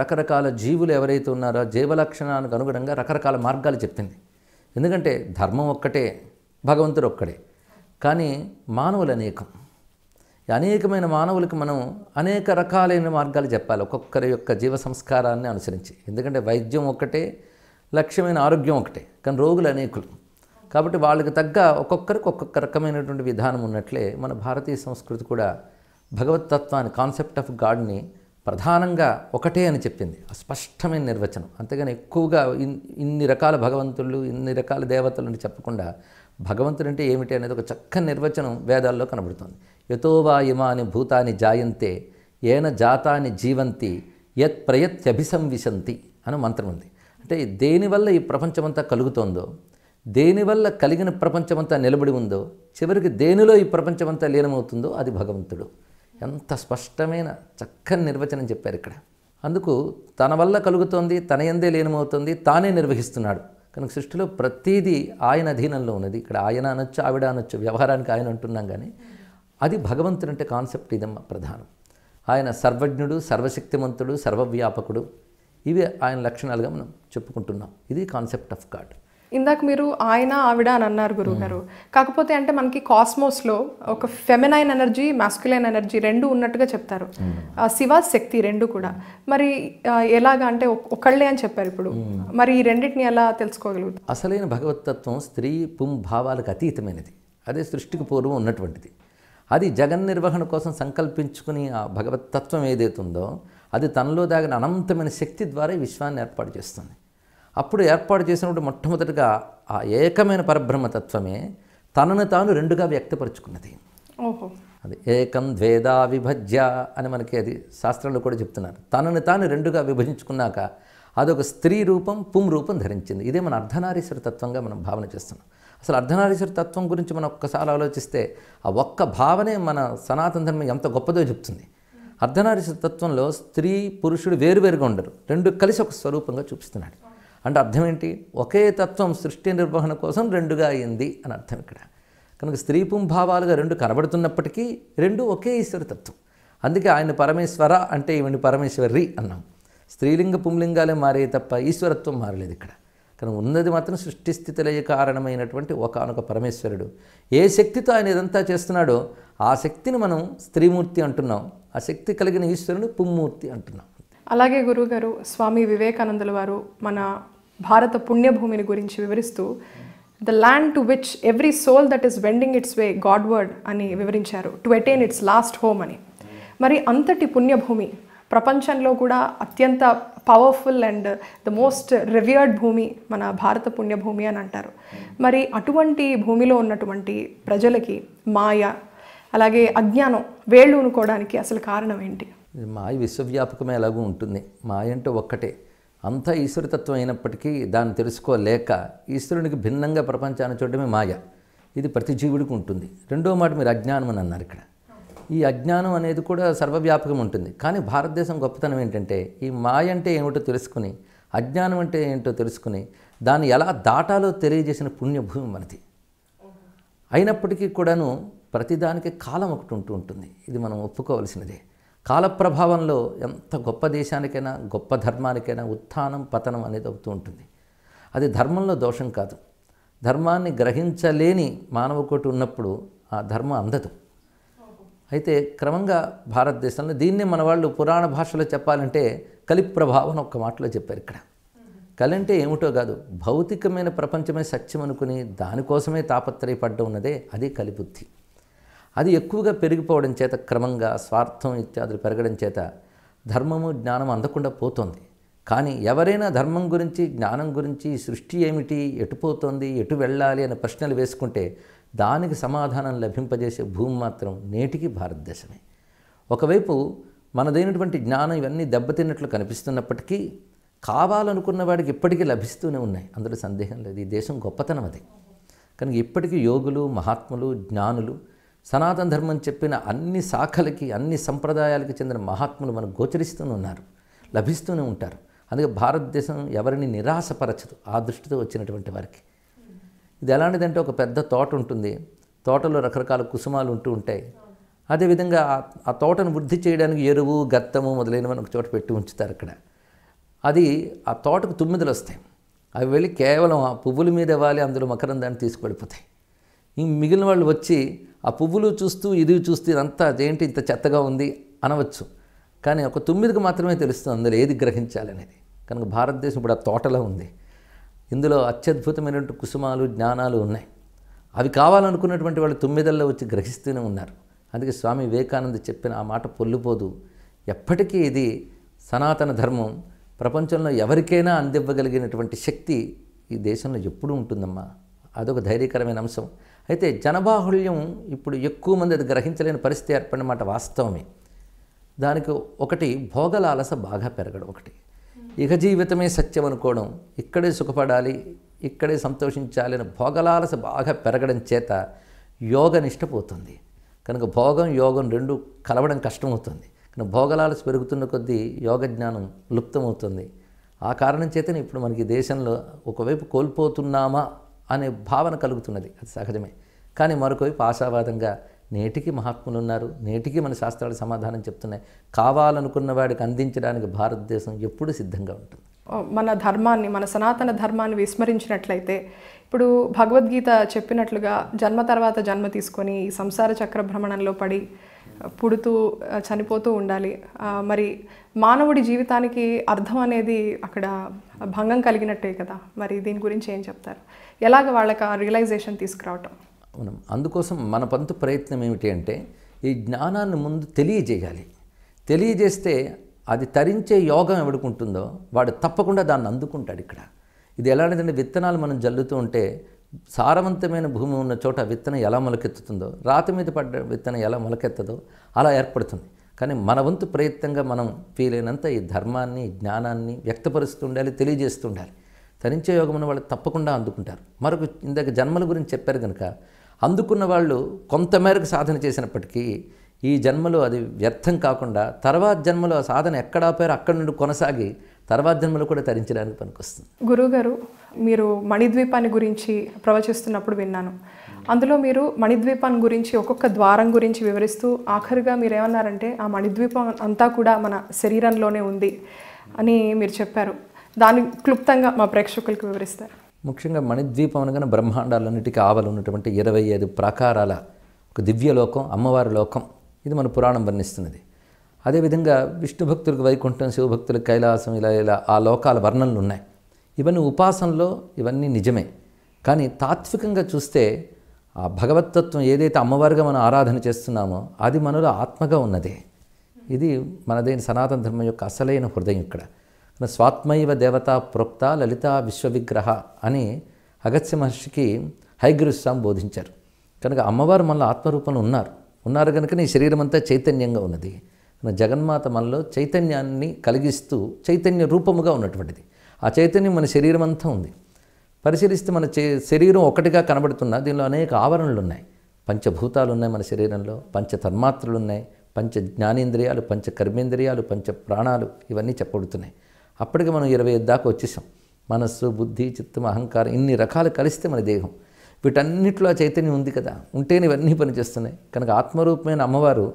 రకరకాల జీవులు ఎవరైతే ఉన్నారో జీవలక్షణానికి అనుగుణంగా రకరకాల మార్గాలు చెప్పింది. ఎందుకంటే ధర్మం ఒక్కటే, భగవంతుడు ఒక్కడే, కానీ మానవులు అనేకం. అనేకమైన మానవులకు మనం అనేక రకాలైన మార్గాలు చెప్పాలి ఒక్కొక్కరి యొక్క జీవ సంస్కారాన్ని అనుసరించి. ఎందుకంటే వైద్యం ఒక్కటే, లక్ష్యమైన ఆరోగ్యం ఒకటే, కానీ రోగులు అనేకులు. కాబట్టి వాళ్ళకి తగ్గ ఒక్కొక్కరికి ఒక్కొక్క రకమైనటువంటి విధానం ఉన్నట్లే మన భారతీయ సంస్కృతి కూడా భగవతత్వాన్ని, కాన్సెప్ట్ ఆఫ్ గాడ్ని ప్రధానంగా ఒకటే అని చెప్పింది. స్పష్టమైన నిర్వచనం. అంతేగాని ఎక్కువగా ఇన్ని రకాల భగవంతుళ్ళు, ఇన్ని రకాల దేవతలని చెప్పకుండా భగవంతుడు అంటే ఏమిటి అనేది ఒక చక్కని నిర్వచనం వేదాల్లో కనబడుతుంది. యతోవా ఇమాని భూతాని జాయంతే ఏన జాతాని జీవంతి యత్ ప్రయత్యభిసంవిశంతి అని మంత్రం ఉంది. అంటే దేనివల్ల ఈ ప్రపంచమంతా కలుగుతోందో, దేనివల్ల కలిగిన ప్రపంచమంతా నిలబడి ఉందో, చివరికి దేనిలో ఈ ప్రపంచమంతా లీనమవుతుందో అది భగవంతుడు. ఎంత స్పష్టమైన చక్కని నిర్వచనం చెప్పారు ఇక్కడ. అందుకు తన వల్ల కలుగుతోంది, తన యందే లీనమవుతుంది, తానే నిర్వహిస్తున్నాడు. కనుక సృష్టిలో ప్రతీదీ ఆయన అధీనంలో ఉన్నది. ఇక్కడ ఆయన అనొచ్చు, ఆవిడ అనొచ్చు, వ్యవహారానికి ఆయన అంటున్నాం, కానీ అది భగవంతుడు అంటే కాన్సెప్ట్ ఇదమ్మ ప్రధానం. ఆయన సర్వజ్ఞుడు, సర్వశక్తిమంతుడు, సర్వవ్యాపకుడు. ఇవి ఆయన లక్షణాలుగా మనం చెప్పుకుంటున్నాం. ఇది కాన్సెప్ట్ ఆఫ్ గాడ్. ఇందాక మీరు ఆయన, ఆవిడ అని అన్నారు గురువుగారు. కాకపోతే అంటే మనకి కాస్మోస్లో ఒక ఫెమినైన్ ఎనర్జీ, మాస్కులైన్ ఎనర్జీ 2 ఉన్నట్టుగా చెప్తారు. శివ, శక్తి 2 కూడా. మరి ఎలాగా అంటే ఒకళ్ళే అని చెప్పారు ఇప్పుడు. మరి ఈ రెండింటిని ఎలా తెలుసుకోగలుగుతాం? అసలైన భగవతత్వం స్త్రీ పుం భావాలకు అతీతమైనది. అదే సృష్టికి పూర్వం ఉన్నటువంటిది. అది జగన్నిర్వహణ కోసం సంకల్పించుకుని ఆ భగవతత్వం ఏదైతుందో అది తనలో దాగిన అనంతమైన శక్తి ద్వారా ఈ విశ్వాన్ని ఏర్పాటు చేస్తుంది. అప్పుడు ఏర్పాటు చేసినప్పుడు మొట్టమొదటిగా ఆ ఏకమైన పరబ్రహ్మతత్వమే తనను తాను 2గా వ్యక్తపరుచుకున్నది. అది ఏకం ద్వేదా విభజ్య అని మనకి అది శాస్త్రంలో కూడా చెప్తున్నారు. తనను తాను 2గా విభజించుకున్నాక అదొక స్త్రీ రూపం, పుం రూపం ధరించింది. ఇదే మన అర్ధనారీశ్వర తత్వంగా మనం భావన చేస్తున్నాం. అసలు అర్ధనారీశ్వర తత్వం గురించి మనం ఒక్కసారి ఆలోచిస్తే ఆ ఒక్క భావనే మన సనాతన ధర్మం ఎంత గొప్పదో చెప్తుంది. అర్ధనారీశ్వర తత్వంలో స్త్రీ పురుషుడు వేరువేరుగా ఉండరు, 2 కలిసి ఒక స్వరూపంగా చూపిస్తున్నాడు. అంటే అర్థం ఏంటి? ఒకే తత్వం సృష్టి నిర్వహణ కోసం రెండుగా అయింది అని అర్థం ఇక్కడ. కనుక స్త్రీ పుంభావాలుగా రెండు కనబడుతున్నప్పటికీ రెండు ఒకే ఈశ్వర తత్వం. అందుకే ఆయన పరమేశ్వర అంటే ఈవిని పరమేశ్వరి అన్నాం. స్త్రీలింగ పుంలింగాలే మారే తప్ప ఈశ్వరత్వం మారలేదు ఇక్కడ. కనుక ఉన్నది మాత్రం సృష్టి స్థితి లయ కారణమైనటువంటి ఒకానొక పరమేశ్వరుడు. ఏ శక్తితో ఆయన ఇదంతా చేస్తున్నాడో ఆ శక్తిని మనం స్త్రీమూర్తి అంటున్నాం, ఆ శక్తి కలిగిన ఈశ్వరుని పుమ్మూర్తి అంటున్నాం. అలాగే గురువుగారు స్వామి వివేకానందుల వారు మన భారత పుణ్యభూమిని గురించి వివరిస్తూ the land to which every soul that is wending its way Godward అని వివరించారు, to attain its last home అని. మరి అంతటి పుణ్యభూమి ప్రపంచంలో కూడా అత్యంత powerful and the most revered భూమి మన భారత పుణ్యభూమి అని అంటారు. మరి అటువంటి భూమిలో ఉన్నటువంటి ప్రజలకి మాయ అలాగే అజ్ఞానం వేళ్ళూనుకోవడానికి అసలు కారణం ఏంటి? మాయ విశ్వవ్యాపకమే ఎలాగూ ఉంటుంది. మాయ అంటే ఒక్కటే, అంతా ఈశ్వరతత్వం అయినప్పటికీ దాన్ని తెలుసుకోలేక ఈశ్వరునికి భిన్నంగా ప్రపంచాన్ని చూడడమే మాయ. ఇది ప్రతి జీవుడికి ఉంటుంది. రెండో మాట మీరు అజ్ఞానం అని అన్నారు ఇక్కడ. ఈ అజ్ఞానం అనేది కూడా సర్వవ్యాపకం ఉంటుంది. కానీ భారతదేశం గొప్పతనం ఏంటంటే ఈ మాయ అంటే ఏమిటో తెలుసుకుని, అజ్ఞానం అంటే ఏంటో తెలుసుకుని దాన్ని ఎలా దాటాలో తెలియజేసిన పుణ్యభూమి మనది. అయినప్పటికీ కూడాను ప్రతిదానికి కాలం ఒకటి ఉంటూ ఉంటుంది. ఇది మనం ఒప్పుకోవలసినదే. కాల ప్రభావంలో ఎంత గొప్ప దేశానికైనా గొప్ప ధర్మానికైనా ఉత్థానం పతనం అనేది అవుతూ ఉంటుంది. అది ధర్మంలో దోషం కాదు. ధర్మాన్ని గ్రహించలేని మానవ కోటి ఉన్నప్పుడు ఆ ధర్మం అందదు. అయితే క్రమంగా భారతదేశంలో దీన్నే మన వాళ్ళు పురాణ భాషలో చెప్పాలంటే కలి ప్రభావం ఒక్క మాటలో చెప్పారు ఇక్కడ. కలి అంటే ఏమిటో కాదు, భౌతికమైన ప్రపంచమే సత్యం అనుకుని దానికోసమే తాపత్రయపడ్డం ఉన్నదే అది కలిబుద్ధి. అది ఎక్కువగా పెరిగిపోవడం చేత క్రమంగా స్వార్థం ఇత్యాదులు పెరగడం చేత ధర్మము జ్ఞానం అందకుండా పోతుంది. కానీ ఎవరైనా ధర్మం గురించి జ్ఞానం గురించి సృష్టి ఏమిటి, ఎటుపోతుంది, ఎటు వెళ్ళాలి అనే ప్రశ్నలు వేసుకుంటే దానికి సమాధానం లభింపజేసే భూమి మాత్రం నేటికి భారతదేశమే. ఒకవైపు మనదైనటువంటి జ్ఞానం ఇవన్నీ దెబ్బతిన్నట్లు కనిపిస్తున్నప్పటికీ కావాలనుకున్న వాడికి ఇప్పటికీ లభిస్తూనే ఉన్నాయి, అందులో సందేహం లేదు. ఈ దేశం గొప్పతనం అది. కనుక ఇప్పటికీ యోగులు, మహాత్ములు, జ్ఞానులు, సనాతన ధర్మం చెప్పిన అన్ని శాఖలకి, అన్ని సంప్రదాయాలకి చెందిన మహాత్ములు మనకు గోచరిస్తూనే ఉన్నారు, లభిస్తూనే ఉంటారు. అందుకే భారతదేశం ఎవరిని నిరాశపరచదు ఆ దృష్టితో వచ్చినటువంటి వారికి. ఇది ఎలాంటిదంటే ఒక పెద్ద తోట ఉంటుంది, తోటలో రకరకాల కుసుమాలు ఉంటూ ఉంటాయి. అదేవిధంగా ఆ తోటను వృద్ధి చేయడానికి ఎరువు, గత్తము మొదలైనవన్నీ ఒక చోట పెట్టి ఉంచుతారు అక్కడ. అది ఆ తోటకు తుమ్మిదలు వస్తాయి. అవి వెళ్ళి కేవలం ఆ పువ్వుల మీద వాలి అందులో మకరందాన్ని తీసుకువెళ్ళిపోతాయి. మిగిలిన వాళ్ళు వచ్చి ఆ పువ్వులు చూస్తూ ఇది చూస్తూ ఇదంతా అదేంటి ఇంత చెత్తగా ఉంది అనవచ్చు. కానీ ఒక తుమ్మిదికి మాత్రమే తెలుస్తుంది అందులో ఏది గ్రహించాలనేది. కనుక భారతదేశం ఇప్పుడు ఆ తోటలో ఉంది. ఇందులో అత్యద్భుతమైనటువంటి కుసుమాలు, జ్ఞానాలు ఉన్నాయి. అవి కావాలనుకున్నటువంటి వాళ్ళు తుమ్మిదల్లో వచ్చి గ్రహిస్తూనే ఉన్నారు. అందుకే స్వామి వివేకానంద చెప్పిన ఆ మాట పొల్లుపోదు. ఎప్పటికీ ఇది సనాతన ధర్మం ప్రపంచంలో ఎవరికైనా అందివ్వగలిగినటువంటి శక్తి ఈ దేశంలో ఎప్పుడూ ఉంటుందమ్మా. అదొక ధైర్యకరమైన అంశం. అయితే జనబాహుళ్యం ఇప్పుడు ఎక్కువ మంది అది గ్రహించలేని పరిస్థితి ఏర్పడిన మాట వాస్తవమే. దానికి ఒకటి భోగలాలస బాగా పెరగడం ఒకటి. ఇక జీవితమే సత్యం అనుకోవడం, ఇక్కడే సుఖపడాలి, ఇక్కడే సంతోషించాలి అని భోగలాలస బాగా పెరగడం చేత యోగ నిష్టపోతుంది. కనుక భోగం యోగం రెండు కలవడం కష్టమవుతుంది. కనుక భోగలాలస పెరుగుతున్న కొద్దీ యోగ జ్ఞానం లుప్తమవుతుంది. ఆ కారణం చేతనే ఇప్పుడు మనకి దేశంలో ఒకవైపు కోల్పోతున్నామా అనే భావన కలుగుతున్నది, అది సహజమే. కానీ మరొకవైపు ఆశావాదంగా నేటికి మహాత్ములు ఉన్నారు, నేటికి మన శాస్త్రాలు సమాధానం చెప్తున్నాయి. కావాలనుకున్న వాడికి అందించడానికి భారతదేశం ఎప్పుడూ సిద్ధంగా ఉంటుంది. మన ధర్మాన్ని, మన సనాతన ధర్మాన్ని విస్మరించినట్లయితే ఇప్పుడు భగవద్గీత చెప్పినట్లుగా జన్మ తర్వాత జన్మ తీసుకొని ఈ సంసార చక్ర భ్రమణంలో పడి పుడుతూ చనిపోతూ ఉండాలి. మరి మానవుడి జీవితానికి అర్థం అనేది అక్కడ భంగం కలిగినట్టే కదా. మరి దీని గురించి ఏం చెప్తారు? ఎలాగ వాళ్ళకి ఆ రియలైజేషన్ తీసుకురావటం? అవును, అందుకోసం మన పంతు ప్రయత్నం ఏమిటి అంటే ఈ జ్ఞానాన్ని ముందు తెలియజేయాలి. తెలియజేస్తే అది తరించే యోగం ఎవడుకుంటుందో వాడు తప్పకుండా దాన్ని అందుకుంటాడు. ఇక్కడ ఇది ఎలాంటిదంటే విత్తనాలు మనం జల్లుతూ ఉంటే సారవంతమైన భూమి ఉన్న చోట విత్తనం ఎలా మొలకెత్తుతుందో, రాతి మీద పడ్డ విత్తనం ఎలా మొలకెత్తదో అలా ఏర్పడుతుంది. కానీ మన వంతు ప్రయత్నంగా మనం వీలైనంత ఈ ధర్మాన్ని, జ్ఞానాన్ని వ్యక్తపరుస్తూ ఉండాలి, తెలియజేస్తూ ఉండాలి. తరించే యోగం ఉన్న వాళ్ళు తప్పకుండా అందుకుంటారు. మరొక ఇందాక జన్మల గురించి చెప్పారు కనుక అందుకున్న వాళ్ళు కొంతమేరకు సాధన చేసినప్పటికీ ఈ జన్మలో అది వ్యర్థం కాకుండా తర్వాత జన్మలో ఆ సాధన ఎక్కడ ఆపారో అక్కడి నుండి కొనసాగి తర్వాత జన్మలో కూడా తరించడానికి పనికొస్తుంది. గురువుగారు, మీరు మణిద్వీపాన్ని గురించి ప్రవచిస్తున్నప్పుడు విన్నాను. అందులో మీరు మణిద్వీపాన్ని గురించి ఒక్కొక్క ద్వారం గురించి వివరిస్తూ ఆఖరిగా మీరు ఏమన్నారంటే ఆ మణిద్వీపం అంతా కూడా మన శరీరంలోనే ఉంది అని మీరు చెప్పారు. దాన్ని క్లుప్తంగా మా ప్రేక్షకులకు వివరిస్తారు. ముఖ్యంగా మణిద్వీపం అనగానే బ్రహ్మాండాలన్నిటికీ ఆవలు ఉన్నటువంటి 25 ప్రాకారాల ఒక దివ్యలోకం, అమ్మవారి లోకం. ఇది మన పురాణం వర్ణిస్తున్నది. అదేవిధంగా విష్ణు భక్తులకు వైకుంఠం, శివభక్తులకు కైలాసం, ఇలా ఆ లోకాల వర్ణనలు ఉన్నాయి. ఇవన్నీ ఉపాసనలో ఇవన్నీ నిజమే. కానీ తాత్వికంగా చూస్తే ఆ భగవతత్వం ఏదైతే అమ్మవారిగా మనం ఆరాధన చేస్తున్నామో అది మనలో ఆత్మగా ఉన్నదే. ఇది మనదైన సనాతన ధర్మం యొక్క అసలైన హృదయం. ఇక్కడ స్వాత్మైవ దేవతా ప్రోక్త లలితా విశ్వవిగ్రహ అని అగస్త్య మహర్షికి హయగ్రీవస్వామి బోధించారు. కనుక అమ్మవారు మనలో ఆత్మరూపంలో ఉన్నారు కనుక నీ శరీరం అంతా చైతన్యంగా ఉన్నది. జగన్మాత మనలో చైతన్యాన్ని కలిగిస్తూ చైతన్య రూపముగా ఉన్నటువంటిది. ఆ చైతన్యం మన శరీరం అంతా ఉంది. పరిశీలిస్తే మన శరీరం ఒకటిగా కనబడుతున్నా దీనిలో అనేక ఆవరణలు ఉన్నాయి. పంచభూతాలు ఉన్నాయి మన శరీరంలో, పంచ తన్మాత్రలు ఉన్నాయి, పంచ జ్ఞానేంద్రియాలు, పంచ కర్మేంద్రియాలు, పంచ ప్రాణాలు, ఇవన్నీ చెప్పబడుతున్నాయి. అప్పటికి మనం 25 దాకా వచ్చేసాం. మనస్సు, బుద్ధి, చిత్తం, అహంకారం, ఇన్ని రకాలు కలిస్తే మన దేహం. వీటన్నిటిలో ఆ చైతన్యం ఉంది కదా, ఉంటేనే ఇవన్నీ పనిచేస్తున్నాయి. కనుక ఆత్మరూపమైన అమ్మవారు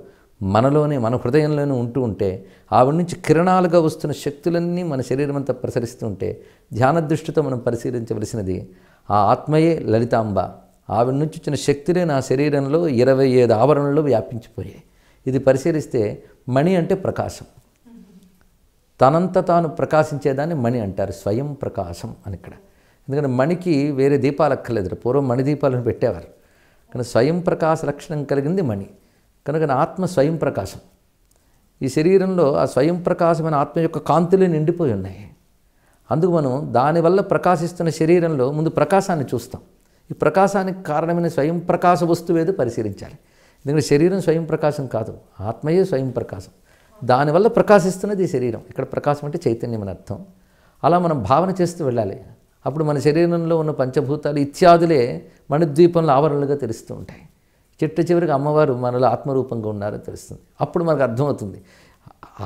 మనలోనే, మన హృదయంలోనే ఉంటే ఆవిడ నుంచి కిరణాలుగా వస్తున్న శక్తులన్నీ మన శరీరం అంతా ప్రసరిస్తూ ఉంటే ధ్యాన దృష్టితో మనం పరిశీలించవలసినది ఆ ఆత్మయే లలితాంబ. ఆవిడ నుంచి వచ్చిన శక్తులే నా శరీరంలో 25 ఆవరణలో వ్యాపించిపోయాయి. ఇది పరిశీలిస్తే మణి అంటే ప్రకాశం. తనంత తాను ప్రకాశించేదాన్ని మణి అంటారు. స్వయం ప్రకాశం అని ఇక్కడ. ఎందుకంటే మణికి వేరే దీపాలు అక్కర్లేదు. పూర్వం మణి దీపాలను పెట్టేవారు. కానీ స్వయం ప్రకాశ లక్షణం కలిగింది మణి. కనుక ఆత్మ స్వయం ప్రకాశం. ఈ శరీరంలో ఆ స్వయం ప్రకాశమైన ఆత్మ యొక్క కాంతులు నిండిపోయి ఉన్నాయి. అందుకు మనం దానివల్ల ప్రకాశిస్తున్న శరీరంలో ముందు ప్రకాశాన్ని చూస్తాం. ఈ ప్రకాశానికి కారణమైన స్వయం ప్రకాశ వస్తువు ఏదో పరిశీలించాలి. ఎందుకంటే శరీరం స్వయం ప్రకాశం కాదు, ఆత్మయే స్వయం ప్రకాశం. దానివల్ల ప్రకాశిస్తున్నది ఈ శరీరం. ఇక్కడ ప్రకాశం అంటే చైతన్యం అని అర్థం. అలా మనం భావన చేస్తూ వెళ్ళాలి. అప్పుడు మన శరీరంలో ఉన్న పంచభూతాలు ఇత్యాదులే మణిద్వీపంలో ఆవరణలుగా తెలుస్తూ ఉంటాయి. చిట్ట చివరికి అమ్మవారు మనలో ఆత్మరూపంగా ఉన్నారని తెలుస్తుంది. అప్పుడు మనకు అర్థమవుతుంది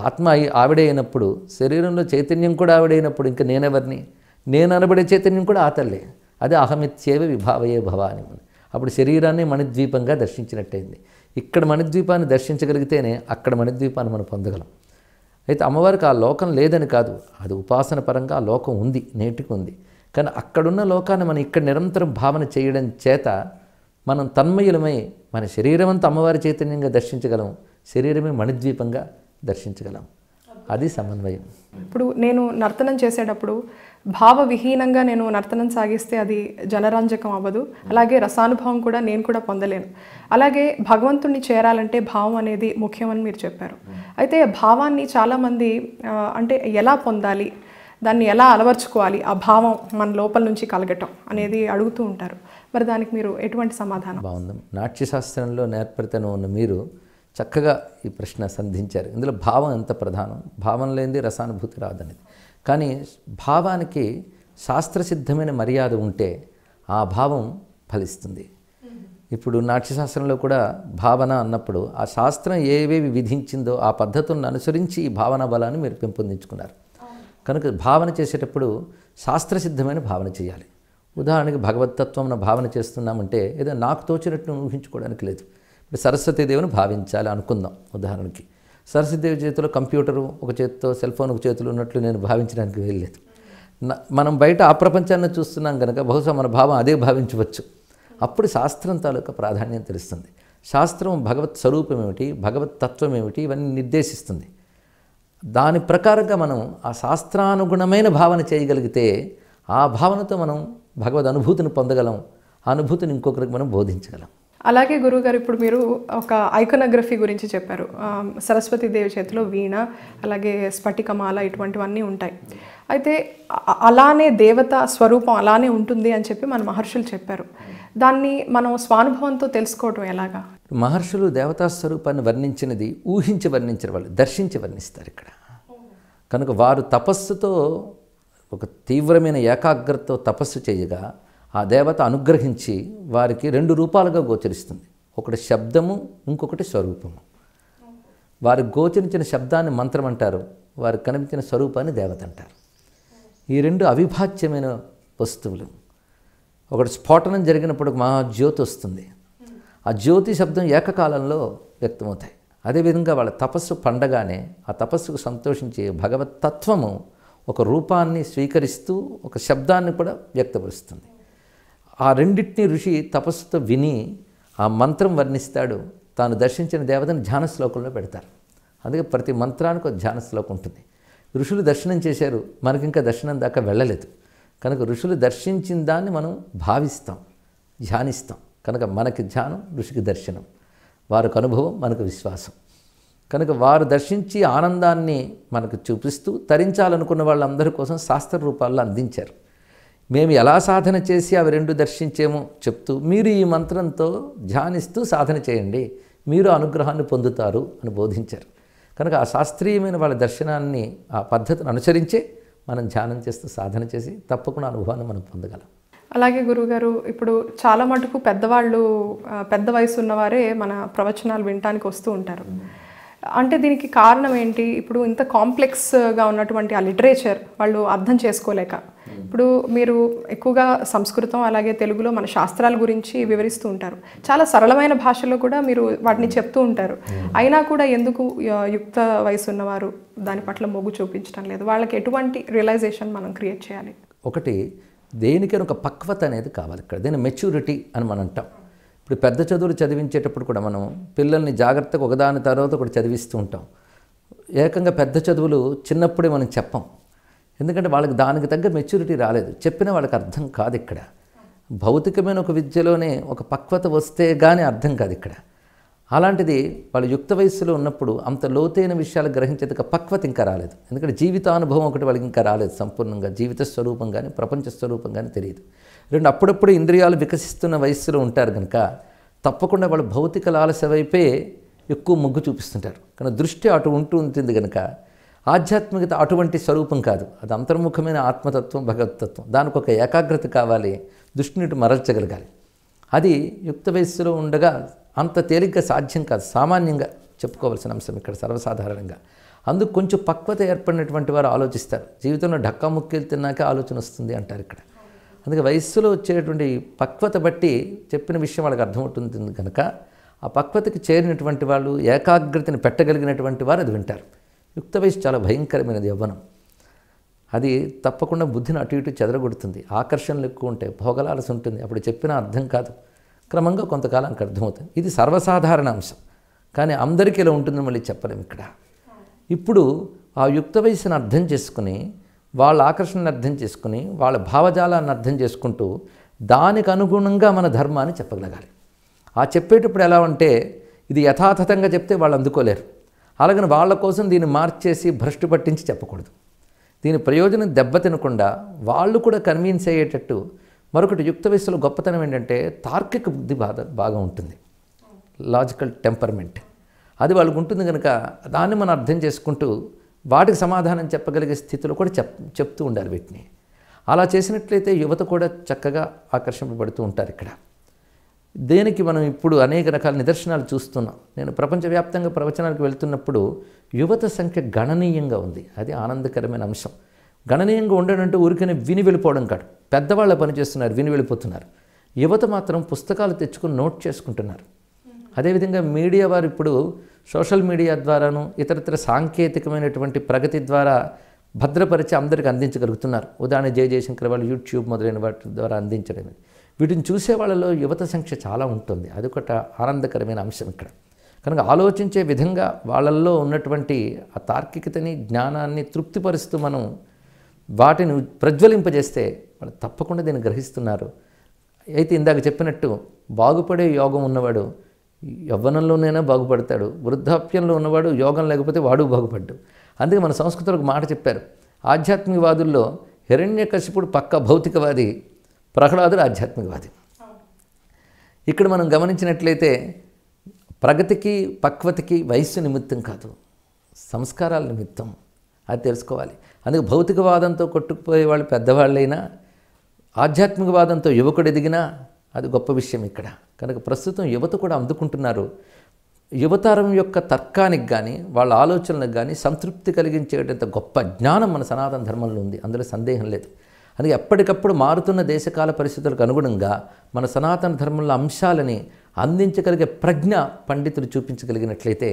ఆత్మ ఆవిడే అయినప్పుడు, శరీరంలో చైతన్యం కూడా ఆవిడైనప్పుడు ఇంకా నేనెవరిని? నేను అనబడే చైతన్యం కూడా ఆ తల్లే. అదే అహమిత్యేవ విభావయే భవాని. అప్పుడు శరీరాన్ని మణిద్వీపంగా దర్శించినట్టయింది. ఇక్కడ మణిద్వీపాన్ని దర్శించగలిగితేనే అక్కడ మణిద్వీపాన్ని మనం పొందగలం. అయితే అమ్మవారికి ఆ లోకం లేదని కాదు, అది ఉపాసన పరంగా ఆ లోకం ఉంది, నేటికి ఉంది. కానీ అక్కడున్న లోకాన్ని మనం ఇక్కడ నిరంతరం భావన చేయడం చేత మనం తన్మయులమై మన శరీరం అంతా అమ్మవారి చైతన్యంగా దర్శించగలం, శరీరమే మణిద్వీపంగా దర్శించగలం. అది సమన్వయం. ఇప్పుడు నేను నర్తనం చేసేటప్పుడు భావవిహీనంగా నేను నర్తనం సాగిస్తే అది జనరంజకం అవ్వదు. అలాగే రసానుభవం కూడా నేను కూడా పొందలేను. అలాగే భగవంతుణ్ణి చేరాలంటే భావం అనేది ముఖ్యమని మీరు చెప్పారు. అయితే భావాన్ని చాలామంది అంటే ఎలా పొందాలి, దాన్ని ఎలా అలవర్చుకోవాలి, ఆ భావం మన లోపల నుంచి కలగటం అనేది అడుగుతూ ఉంటారు. మరి దానికి మీరు ఎటువంటి సమాధానం? బాగుంది. నాట్యశాస్త్రంలో నేర్పరితనం ఉన్న మీరు చక్కగా ఈ ప్రశ్న సంధించారు. ఇందులో భావం ఎంత ప్రధానం, భావం లేనిది రసానుభూతి రాదనేది. కానీ భావానికి శాస్త్రసిద్ధమైన మర్యాద ఉంటే ఆ భావం ఫలిస్తుంది. ఇప్పుడు నాట్యశాస్త్రంలో కూడా భావన అన్నప్పుడు ఆ శాస్త్రం ఏవేవి విధించిందో ఆ పద్ధతులను అనుసరించి ఈ భావన బలాన్ని మీరు పెంపొందించుకున్నారు. కనుక భావన చేసేటప్పుడు శాస్త్రసిద్ధమైన భావన చేయాలి. ఉదాహరణకి భగవతత్వం భావన చేస్తున్నామంటే ఏదో నాకు తోచినట్టు ఊహించుకోవడానికి లేదు. ఇప్పుడు సరస్వతీదేవిని భావించాలి అనుకుందాం. ఉదాహరణకి సరస్వతీదేవి చేతిలో కంప్యూటరు ఒక చేతితో, సెల్ ఫోన్ ఒక చేతిలో ఉన్నట్లు నేను భావించడానికి వెళ్ళలేదు. మనం బయట ఆ ప్రపంచాన్ని చూస్తున్నాం కనుక బహుశా మన భావం అదే భావించవచ్చు. అప్పుడు శాస్త్రం తాలూకా ప్రాధాన్యం తెలుస్తుంది. శాస్త్రం భగవత్ స్వరూపం ఏమిటి, భగవత్ తత్వం ఏమిటి, ఇవన్నీ నిర్దేశిస్తుంది. దాని ప్రకారంగా మనం ఆ శాస్త్రానుగుణమైన భావన చేయగలిగితే ఆ భావనతో మనం భగవద్ అనుభూతిని పొందగలం. ఆ అనుభూతిని ఇంకొకరికి మనం బోధించగలం. అలాగే గురువుగారు, ఇప్పుడు మీరు ఒక ఐకోనోగ్రఫీ గురించి చెప్పారు. సరస్వతీదేవి చేతిలో వీణ, అలాగే స్ఫటికమాల, ఇటువంటివన్నీ ఉంటాయి. అయితే అలానే దేవత స్వరూపం అలానే ఉంటుంది అని చెప్పి మన మహర్షులు చెప్పారు. దాన్ని మనం స్వానుభవంతో తెలుసుకోవటం ఎలాగా? మహర్షులు దేవతా స్వరూపాన్ని వర్ణించినది ఊహించి వర్ణించిన వాళ్ళు, దర్శించి వర్ణిస్తారు ఇక్కడ. కనుక వారు తపస్సుతో ఒక తీవ్రమైన ఏకాగ్రతతో తపస్సు చేయగా ఆ దేవత అనుగ్రహించి వారికి 2 రూపాలుగా గోచరిస్తుంది. ఒకటి శబ్దము, ఇంకొకటి స్వరూపము. వారికి గోచరించిన శబ్దాన్ని మంత్రం అంటారు, వారికి కనిపించిన స్వరూపాన్ని దేవత అంటారు. ఈ రెండు అవిభాజ్యమైన వస్తువులు. ఒకటి స్ఫోటనం జరిగినప్పుడు ఒక మహాజ్యోతి వస్తుంది. ఆ జ్యోతి శబ్దం ఏకకాలంలో వ్యక్తమవుతాయి. అదేవిధంగా వాళ్ళ తపస్సు పండగానే ఆ తపస్సుకు సంతోషించే భగవత్ తత్వము ఒక రూపాన్ని స్వీకరిస్తూ ఒక శబ్దాన్ని కూడా వ్యక్తపరుస్తుంది. ఆ రెండింటినీ ఋషి తపస్సుతో విని ఆ మంత్రం వర్ణిస్తాడు. తాను దర్శించిన దేవతను ధ్యాన శ్లోకంలో పెడతారు. అందుకే ప్రతి మంత్రానికి ఒక ధ్యాన శ్లోకం ఉంటుంది. ఋషులు దర్శనం చేశారు, మనకింకా దర్శనం దాకా వెళ్ళలేదు. కనుక ఋషులు దర్శించిన దాన్ని మనం భావిస్తాం, ధ్యానిస్తాం. కనుక మనకి ధ్యానం, ఋషికి దర్శనం. వారికి అనుభవం, మనకు విశ్వాసం. కనుక వారు దర్శించి ఆనందాన్ని మనకు చూపిస్తూ తరించాలనుకున్న వాళ్ళందరి కోసం శాస్త్ర రూపాల్లో అందించారు. మేము ఎలా సాధన చేసి అవి రెండు దర్శించేమో చెప్తూ మీరు ఈ మంత్రంతో ధ్యానిస్తూ సాధన చేయండి, మీరు అనుగ్రహాన్ని పొందుతారు అని బోధించారు. కనుక ఆ శాస్త్రీయమైన వాళ్ళ దర్శనాన్ని, ఆ పద్ధతిని అనుసరించే మనం ధ్యానం చేస్తూ సాధన చేసి తప్పకుండా అనుభవాన్ని మనం పొందగలం. అలాగే గురువుగారు, ఇప్పుడు చాలా మటుకు పెద్దవాళ్ళు, పెద్ద వయసు ఉన్నవారే మన ప్రవచనాలు వినటానికి వస్తూ ఉంటారు. అంటే దీనికి కారణం ఏంటి? ఇప్పుడు ఇంత కాంప్లెక్స్గా ఉన్నటువంటి ఆ లిటరేచర్ వాళ్ళు అర్థం చేసుకోలేక, ఇప్పుడు మీరు ఎక్కువగా సంస్కృతం అలాగే తెలుగులో మన శాస్త్రాల గురించి వివరిస్తూ ఉంటారు. చాలా సరళమైన భాషలో కూడా మీరు వాటిని చెప్తూ ఉంటారు. అయినా కూడా ఎందుకు యుక్త వయసు ఉన్నవారు దాని పట్ల మొగ్గు చూపించడం లేదు? వాళ్ళకి ఎటువంటి రియలైజేషన్ మనం క్రియేట్ చేయాలి? ఒకటి, దేనికైనా ఒక పక్వత అనేది కావాలి. ఇక్కడ దీన్ని మెచ్యూరిటీ అని మనం అంటాం. ఇప్పుడు పెద్ద చదువులు చదివించేటప్పుడు కూడా మనం పిల్లల్ని జాగ్రత్తగా ఒకదాని తర్వాత ఒకటి చదివిస్తూ ఉంటాం. ఏకంగా పెద్ద చదువులు చిన్నప్పుడే మనం చెప్పం. ఎందుకంటే వాళ్ళకి దానికి తగ్గ మెచ్యూరిటీ రాలేదు, చెప్పినా వాళ్ళకి అర్థం కాదు. ఇక్కడ భౌతికమైన ఒక విద్యలోనే ఒక పక్వత వస్తే కానీ అర్థం కాదు ఇక్కడ. అలాంటిది వాళ్ళు యుక్త వయస్సులో ఉన్నప్పుడు అంత లోతైన విషయాలు గ్రహించేందుకు పక్వత ఇంకా రాలేదు. ఎందుకంటే జీవితానుభవం ఒకటి వాళ్ళకి ఇంకా రాలేదు సంపూర్ణంగా. జీవిత స్వరూపం కానీ ప్రపంచ స్వరూపం కానీ తెలియదు. రెండు, అప్పుడప్పుడు ఇంద్రియాలు వికసిస్తున్న వయస్సులో ఉంటారు కనుక తప్పకుండా వాళ్ళు భౌతిక లాలస వైపే ఎక్కువ మొగ్గు చూపిస్తుంటారు. కానీ దృష్టి అటు ఉంటుంది కనుక ఆధ్యాత్మికత అటువంటి స్వరూపం కాదు. అది అంతర్ముఖమైన ఆత్మతత్వం, భగవతత్వం. దానికి ఒక ఏకాగ్రత కావాలి, దృష్టిని ఇటు మరల్చగలగాలి. అది యుక్త వయస్సులో ఉండగా అంత తేలిగ్గా సాధ్యం కాదు. సామాన్యంగా చెప్పుకోవాల్సిన అంశం ఇక్కడ సర్వసాధారణంగా. అందుకు కొంచెం పక్వత ఏర్పడినటువంటి వారు ఆలోచిస్తారు. జీవితంలో ఢక్కా ముక్కేలు తిన్నాకే ఆలోచన వస్తుంది అంటారు ఇక్కడ. అందుకే వయస్సులో వచ్చేటువంటి పక్వత బట్టి చెప్పిన విషయం వాళ్ళకి అర్థమవుతుంది కనుక ఆ పక్వతకి చేరినటువంటి వాళ్ళు, ఏకాగ్రతని పెట్టగలిగినటువంటి వారు అది వింటారు. యుక్త వయసు చాలా భయంకరమైనది యవ్వనం. అది తప్పకుండా బుద్ధిని అటు ఇటు చెదరగొడుతుంది. ఆకర్షణలు ఎక్కువ ఉంటాయి, భోగలాలసి ఉంటుంది. అప్పుడు చెప్పినా అర్థం కాదు. క్రమంగా కొంతకాలానికి అర్థమవుతుంది. ఇది సర్వసాధారణ అంశం. కానీ అందరికీ ఇలా ఉంటుందని మళ్ళీ చెప్పలేము ఇక్కడ. ఇప్పుడు ఆ యుక్త వయసుని అర్థం చేసుకుని, వాళ్ళ ఆకర్షణను అర్థం చేసుకుని, వాళ్ళ భావజాలాన్ని అర్థం చేసుకుంటూ దానికి అనుగుణంగా మన ధర్మాన్ని చెప్పగలగాలి. ఆ చెప్పేటప్పుడు ఎలా అంటే ఇది యథాతథంగా చెప్తే వాళ్ళు అందుకోలేరు. అలాగని వాళ్ళ కోసం దీన్ని మార్చేసి భ్రష్టు పట్టించి చెప్పకూడదు. దీని ప్రయోజనం దెబ్బతినకుండా వాళ్ళు కూడా కన్విన్స్ అయ్యేటట్టు. మరొకటి, యుక్త వయస్సులో గొప్పతనం ఏంటంటే తార్కిక బుద్ధి బాగా ఉంటుంది, లాజికల్ టెంపర్మెంట్. అది వాళ్ళకు ఉంటుంది కనుక దాన్ని మనం అర్థం చేసుకుంటూ వాటికి సమాధానం చెప్పగలిగే స్థితిలో కూడా చెప్తూ ఉండాలి వీటిని. అలా చేసినట్లయితే యువత కూడా చక్కగా ఆకర్షింపబడుతూ ఉంటారు ఇక్కడ. దేనికి మనం ఇప్పుడు అనేక రకాల నిదర్శనాలు చూస్తున్నాం. నేను ప్రపంచవ్యాప్తంగా ప్రవచనాలకు వెళ్తున్నప్పుడు యువత సంఖ్య గణనీయంగా ఉంది. అది ఆనందకరమైన అంశం. గణనీయంగా ఉండడంటే ఊరికనే విని వెళ్ళిపోవడం కాదు. పెద్దవాళ్ళ పని చేస్తున్నారు, విని వెళ్ళిపోతున్నారు. యువత మాత్రం పుస్తకాలు తెచ్చుకుని నోట్ చేసుకుంటున్నారు. అదేవిధంగా మీడియా వారు ఇప్పుడు సోషల్ మీడియా ద్వారాను ఇతరత్ర సాంకేతికమైనటువంటి ప్రగతి ద్వారా భద్రపరిచి అందరికీ అందించగలుగుతున్నారు. ఉదాహరణ జయశంకర్ వాళ్ళు యూట్యూబ్ మొదలైన వాటి ద్వారా అందించడం. వీటిని చూసే వాళ్ళలో యువత సంఖ్య చాలా ఉంటుంది. అది ఒక ఆనందకరమైన అంశం ఇక్కడ. కనుక ఆలోచించే విధంగా వాళ్ళల్లో ఉన్నటువంటి ఆ తార్కికతని, జ్ఞానాన్ని తృప్తిపరుస్తూ మనం వాటిని ప్రజ్వలింపజేస్తే వాళ్ళు తప్పకుండా దీన్ని గ్రహిస్తున్నారు. అయితే ఇందాక చెప్పినట్టు బాగుపడే యోగం ఉన్నవాడు యవ్వనంలోనైనా బాగుపడతాడు, వృద్ధాప్యంలో ఉన్నవాడు యోగం లేకపోతే వాడు బాగుపడ్డు. అందుకే మన సంస్కృతిలో ఒక మాట చెప్పారు. ఆధ్యాత్మికవాదుల్లో హిరణ్యకశిపుడు పక్క భౌతికవాది, ప్రహ్లాదుడు ఆధ్యాత్మికవాది. ఇక్కడ మనం గమనించినట్లయితే ప్రగతికి పక్వతకి వయస్సు నిమిత్తం కాదు, సంస్కారాల నిమిత్తం. అది తెలుసుకోవాలి. అందుకే భౌతికవాదంతో కొట్టుకుపోయే వాళ్ళు పెద్దవాళ్ళైనా, ఆధ్యాత్మికవాదంతో యువకుడు ఎదిగినా అది గొప్ప విషయం ఇక్కడ. కనుక ప్రస్తుతం యువత కూడా అందుకుంటున్నారు. యువతరం యొక్క తర్కానికి కానీ వాళ్ళ ఆలోచనలకు కానీ సంతృప్తి కలిగించేటంత గొప్ప జ్ఞానం మన సనాతన ధర్మంలో ఉంది, అందులో సందేహం లేదు. అందుకే ఎప్పటికప్పుడు మారుతున్న దేశకాల పరిస్థితులకు అనుగుణంగా మన సనాతన ధర్మంలో అంశాలని అందించగలిగే ప్రజ్ఞ పండితులు చూపించగలిగినట్లయితే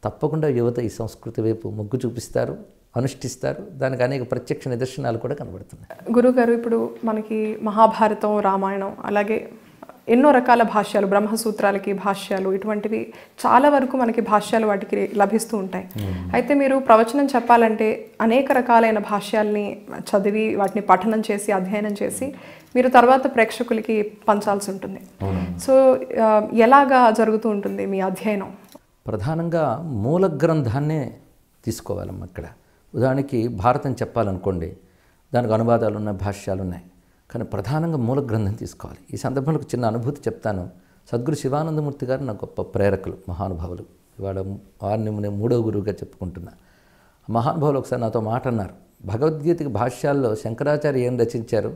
తప్పకుండా యువత ఈ సంస్కృతి వైపు మొగ్గు చూపిస్తారు, అనుష్ఠిస్తారు. దానికి అనేక ప్రత్యక్ష నిదర్శనాలు కూడా కనబడుతున్నాయి. గురుగారు, ఇప్పుడు మనకి మహాభారతం, రామాయణం, అలాగే ఎన్నో రకాల భాష్యాలు, బ్రహ్మసూత్రాలకి భాష్యాలు, ఇటువంటివి చాలా వరకు మనకి భాష్యాలు వాటికి లభిస్తూ ఉంటాయి. అయితే మీరు ప్రవచనం చెప్పాలంటే అనేక రకాలైన భాష్యాల్ని చదివి వాటిని పఠనం చేసి అధ్యయనం చేసి మీరు తర్వాత ప్రేక్షకులకి పంచాల్సి ఉంటుంది. సో ఎలాగా జరుగుతూ ఉంటుంది మీ అధ్యయనం? ప్రధానంగా మూల గ్రంథాన్నే తీసుకోవాలమ్మ. ఇక్కడ ఉదాహరణకి భారతం చెప్పాలనుకోండి, దానికి అనువాదాలు ఉన్నాయి, భాష్యాలు ఉన్నాయి, కానీ ప్రధానంగా మూల గ్రంథం తీసుకోవాలి. ఈ సందర్భంలో ఒక చిన్న అనుభూతి చెప్తాను. సద్గురు శివానందమూర్తి గారు నా గొప్ప ప్రేరకులు, మహానుభావులు. ఇవాళ వారిని నేను 3వ గురువుగా చెప్పుకుంటున్నా. మహానుభావులు ఒకసారి నాతో మాట అన్నారు, భగవద్గీతకి భాష్యాల్లో శంకరాచార్య ఏం రచించారు,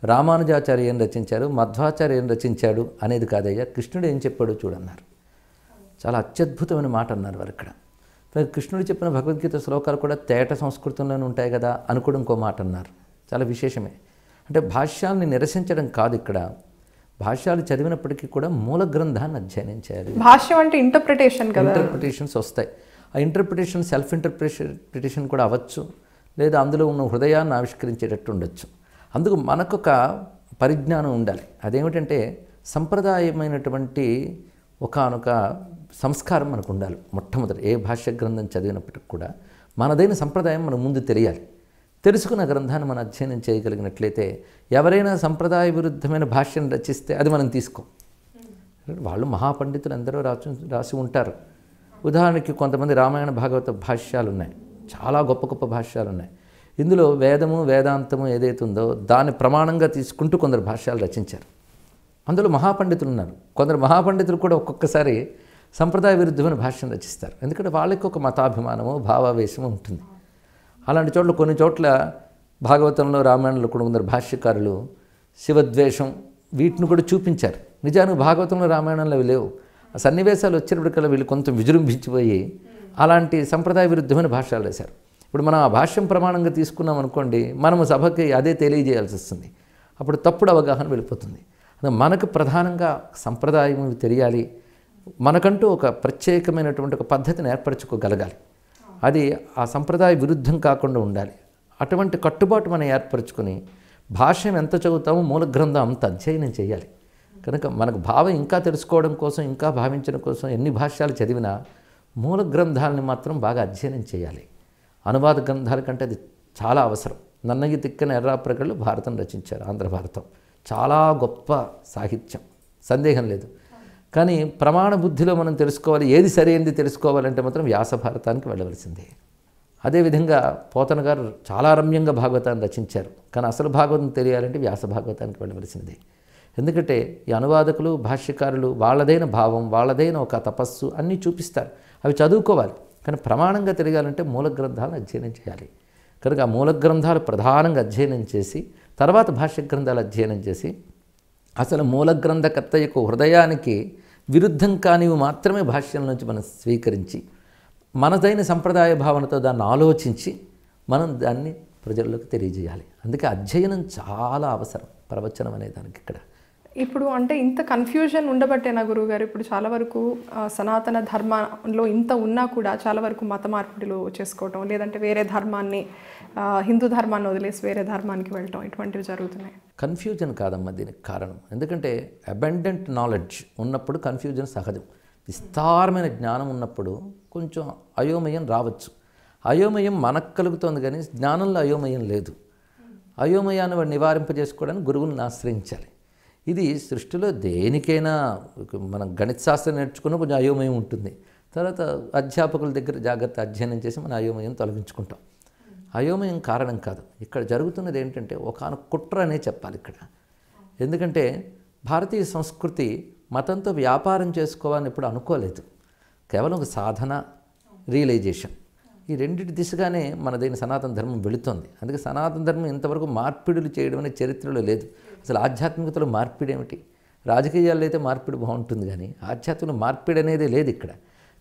రామానుజాచార్య ఏం రచించారు, మధ్వాచార్య ఏం రచించాడు అనేది కాదయ్యా, కృష్ణుడు ఏం చెప్పాడో చూడన్నారు. చాలా అత్యద్భుతమైన మాట అన్నారు వారు ఇక్కడ. కృష్ణుడు చెప్పిన భగవద్గీత శ్లోకాలు కూడా తేట సంస్కృతంలోనే ఉంటాయి కదా అని కూడా ఇంకో మాట అన్నారు. చాలా విశేషమే. అంటే భాష్యాల్ని నిరసించడం కాదు, ఇక్కడ భాష్యాలు చదివినప్పటికీ కూడా మూల గ్రంథాన్ని అధ్యయనం చేయాలి. భాష్యం అంటే ఇంటర్ప్రిటేషన్ కదా, ఇంటర్ప్రిటేషన్స్ వస్తాయి. ఆ ఇంటర్ప్రిటేషన్ సెల్ఫ్ ఇంటర్ప్రిటేషన్ కూడా అవ్వచ్చు, లేదా అందులో ఉన్న హృదయాన్ని ఆవిష్కరించేటట్టు ఉండొచ్చు. అందుకు మనకొక పరిజ్ఞానం ఉండాలి. అదేమిటంటే సంప్రదాయమైనటువంటి ఒకానొక సంస్కారం మనకు ఉండాలి. మొట్టమొదటి ఏ భాష్య గ్రంథం చదివినప్పటికి కూడా మనదైన సంప్రదాయం మన ముందు తెలియాలి. తెలుసుకున్న గ్రంథాన్ని మనం అధ్యయనం చేయగలిగినట్లయితే ఎవరైనా సంప్రదాయ విరుద్ధమైన భాష్యం రచిస్తే అది మనం తీసుకోం. వాళ్ళు మహాపండితులు ఎందరో రాసి ఉంటారు. ఉదాహరణకి కొంతమంది రామాయణ భాగవత భాష్యాలు ఉన్నాయి, చాలా గొప్ప గొప్ప భాష్యాలు ఉన్నాయి. ఇందులో వేదము వేదాంతము ఏదైతే ఉందో దాన్ని ప్రమాణంగా తీసుకుంటూ కొందరు భాష్యాలు రచించారు. అందులో మహాపండితులు ఉన్నారు. కొందరు మహాపండితులు కూడా ఒక్కొక్కసారి సంప్రదాయ విరుద్ధమైన భాష్యం రచిస్తారు. ఎందుకంటే వాళ్ళకి ఒక మతాభిమానము, భావావేశము ఉంటుంది. అలాంటి చోట్ల కొన్ని చోట్ల భాగవతంలో, రామాయణంలో కూడా కొందరు భాష్యకారులు శివద్వేషం వీటిని కూడా చూపించారు. నిజానికి భాగవతంలో, రామాయణంలో అవి లేవు. ఆ సన్నివేశాలు వచ్చేటప్పటికల్లా వీళ్ళు కొంచెం విజృంభించిపోయి అలాంటి సంప్రదాయ విరుద్ధమైన భాష్యాలు వేశారు. ఇప్పుడు మనం ఆ భాష్యం ప్రమాణంగా తీసుకున్నాం అనుకోండి, మనము సభకి అదే తెలియజేయాల్సి వస్తుంది. అప్పుడు తప్పుడు అవగాహన వెళ్ళిపోతుంది. మనకు ప్రధానంగా సంప్రదాయం తెలియాలి, మనకంటూ ఒక ప్రత్యేకమైనటువంటి ఒక పద్ధతిని ఏర్పరచుకోగలగాలి. అది ఆ సంప్రదాయ విరుద్ధం కాకుండా ఉండాలి. అటువంటి కట్టుబాటు మనం ఏర్పరచుకొని భాష్యం ఎంత చదువుతామో మూల గ్రంథం అంత అధ్యయనం చేయాలి. కనుక మనకు భావం ఇంకా తెలుసుకోవడం కోసం, ఇంకా భావించడం కోసం ఎన్ని భాష్యాలు చదివినా మూల గ్రంథాలని మాత్రం బాగా అధ్యయనం చేయాలి. అనువాద గ్రంథాల కంటే అది చాలా అవసరం. నన్నగి తిక్కన ఎర్రాప్రగళ్ళు భారతం రచించారు, ఆంధ్ర భారతం. చాలా గొప్ప సాహిత్యం, సందేహం లేదు. కానీ ప్రమాణ బుద్ధిలో మనం తెలుసుకోవాలి, ఏది సరైనది తెలుసుకోవాలంటే మాత్రం వ్యాస భారతానికి వెళ్ళవలసిందే. అదేవిధంగా పోతన గారు చాలా రమ్యంగా భాగవతాన్ని రచించారు, కానీ అసలు భాగవతం తెలియాలంటే వ్యాస భాగవతానికి వెళ్ళవలసిందే. ఎందుకంటే ఈ అనువాదకులు, భాష్యకారులు వాళ్ళదైన భావం, వాళ్ళదైన ఒక తపస్సు అన్నీ చూపిస్తారు. అవి చదువుకోవాలి. కానీ ప్రమాణంగా తెలియాలంటే మూల గ్రంథాలను అధ్యయనం చేయాలి. కనుక ఆ మూల గ్రంథాలు ప్రధానంగా అధ్యయనం చేసి తర్వాత భాష్య గ్రంథాలు అధ్యయనం చేసి అసలు మూల గ్రంథకర్త యొక్క హృదయానికి విరుద్ధం కానివి మాత్రమే భాష్యం నుంచి మనం స్వీకరించి మనదైన సంప్రదాయ భావనతో దాన్ని ఆలోచించి మనం దాన్ని ప్రజల్లోకి తెలియజేయాలి. అందుకే అధ్యయనం చాలా అవసరం ప్రవచనం అనే దానికి. ఇక్కడ ఇప్పుడు అంటే ఇంత కన్ఫ్యూజన్ ఉండబట్టేనా గురువుగారు, ఇప్పుడు చాలా వరకు సనాతన ధర్మంలో ఇంత ఉన్నా కూడా చాలా వరకు మత మార్పిడిలు చేసుకోవటం, లేదంటే వేరే ధర్మాన్ని, హిందూ ధర్మాన్ని వదిలేసి వేరే ధర్మానికి వెళ్ళటం, ఇటువంటివి జరుగుతున్నాయి. కన్ఫ్యూజన్ కాదమ్మా దీనికి కారణం. ఎందుకంటే అబండెంట్ నాలెడ్జ్ ఉన్నప్పుడు కన్ఫ్యూజన్ సహజం. విస్తారమైన జ్ఞానం ఉన్నప్పుడు కొంచెం అయోమయం రావచ్చు. అయోమయం మనకు కలుగుతుంది కానీ జ్ఞానంలో అయోమయం లేదు. అయోమయాన్ని వాడు నివారింపజేసుకోవడానికి గురువుని ఆశ్రయించాలి. ఇది సృష్టిలో దేనికైనా మనం గణిత శాస్త్రం నేర్చుకున్న కొంచెం అయోమయం ఉంటుంది. తర్వాత అధ్యాపకుల దగ్గర జాగ్రత్త అధ్యయనం చేసి మన అయోమయం తొలగించుకుంటాం. అయోమయం కారణం కాదు. ఇక్కడ జరుగుతున్నది ఏంటంటే ఒకానొక కుట్ర అనే చెప్పాలి ఇక్కడ. ఎందుకంటే భారతీయ సంస్కృతి మతంతో వ్యాపారం చేసుకోవాలని ఎప్పుడు అనుకోలేదు. కేవలం ఒక సాధన, రియలైజేషన్, ఈ రెండింటి దిశగానే మనదైన సనాతన ధర్మం వెళుతోంది. అందుకే సనాతన ధర్మం ఇంతవరకు మార్పిడులు చేయడం అనే చరిత్రలో లేదు. అసలు ఆధ్యాత్మికతలో మార్పిడి ఏమిటి? రాజకీయాల్లో అయితే మార్పిడి బాగుంటుంది కానీ ఆధ్యాత్మిక మార్పిడి అనేది లేదు ఇక్కడ.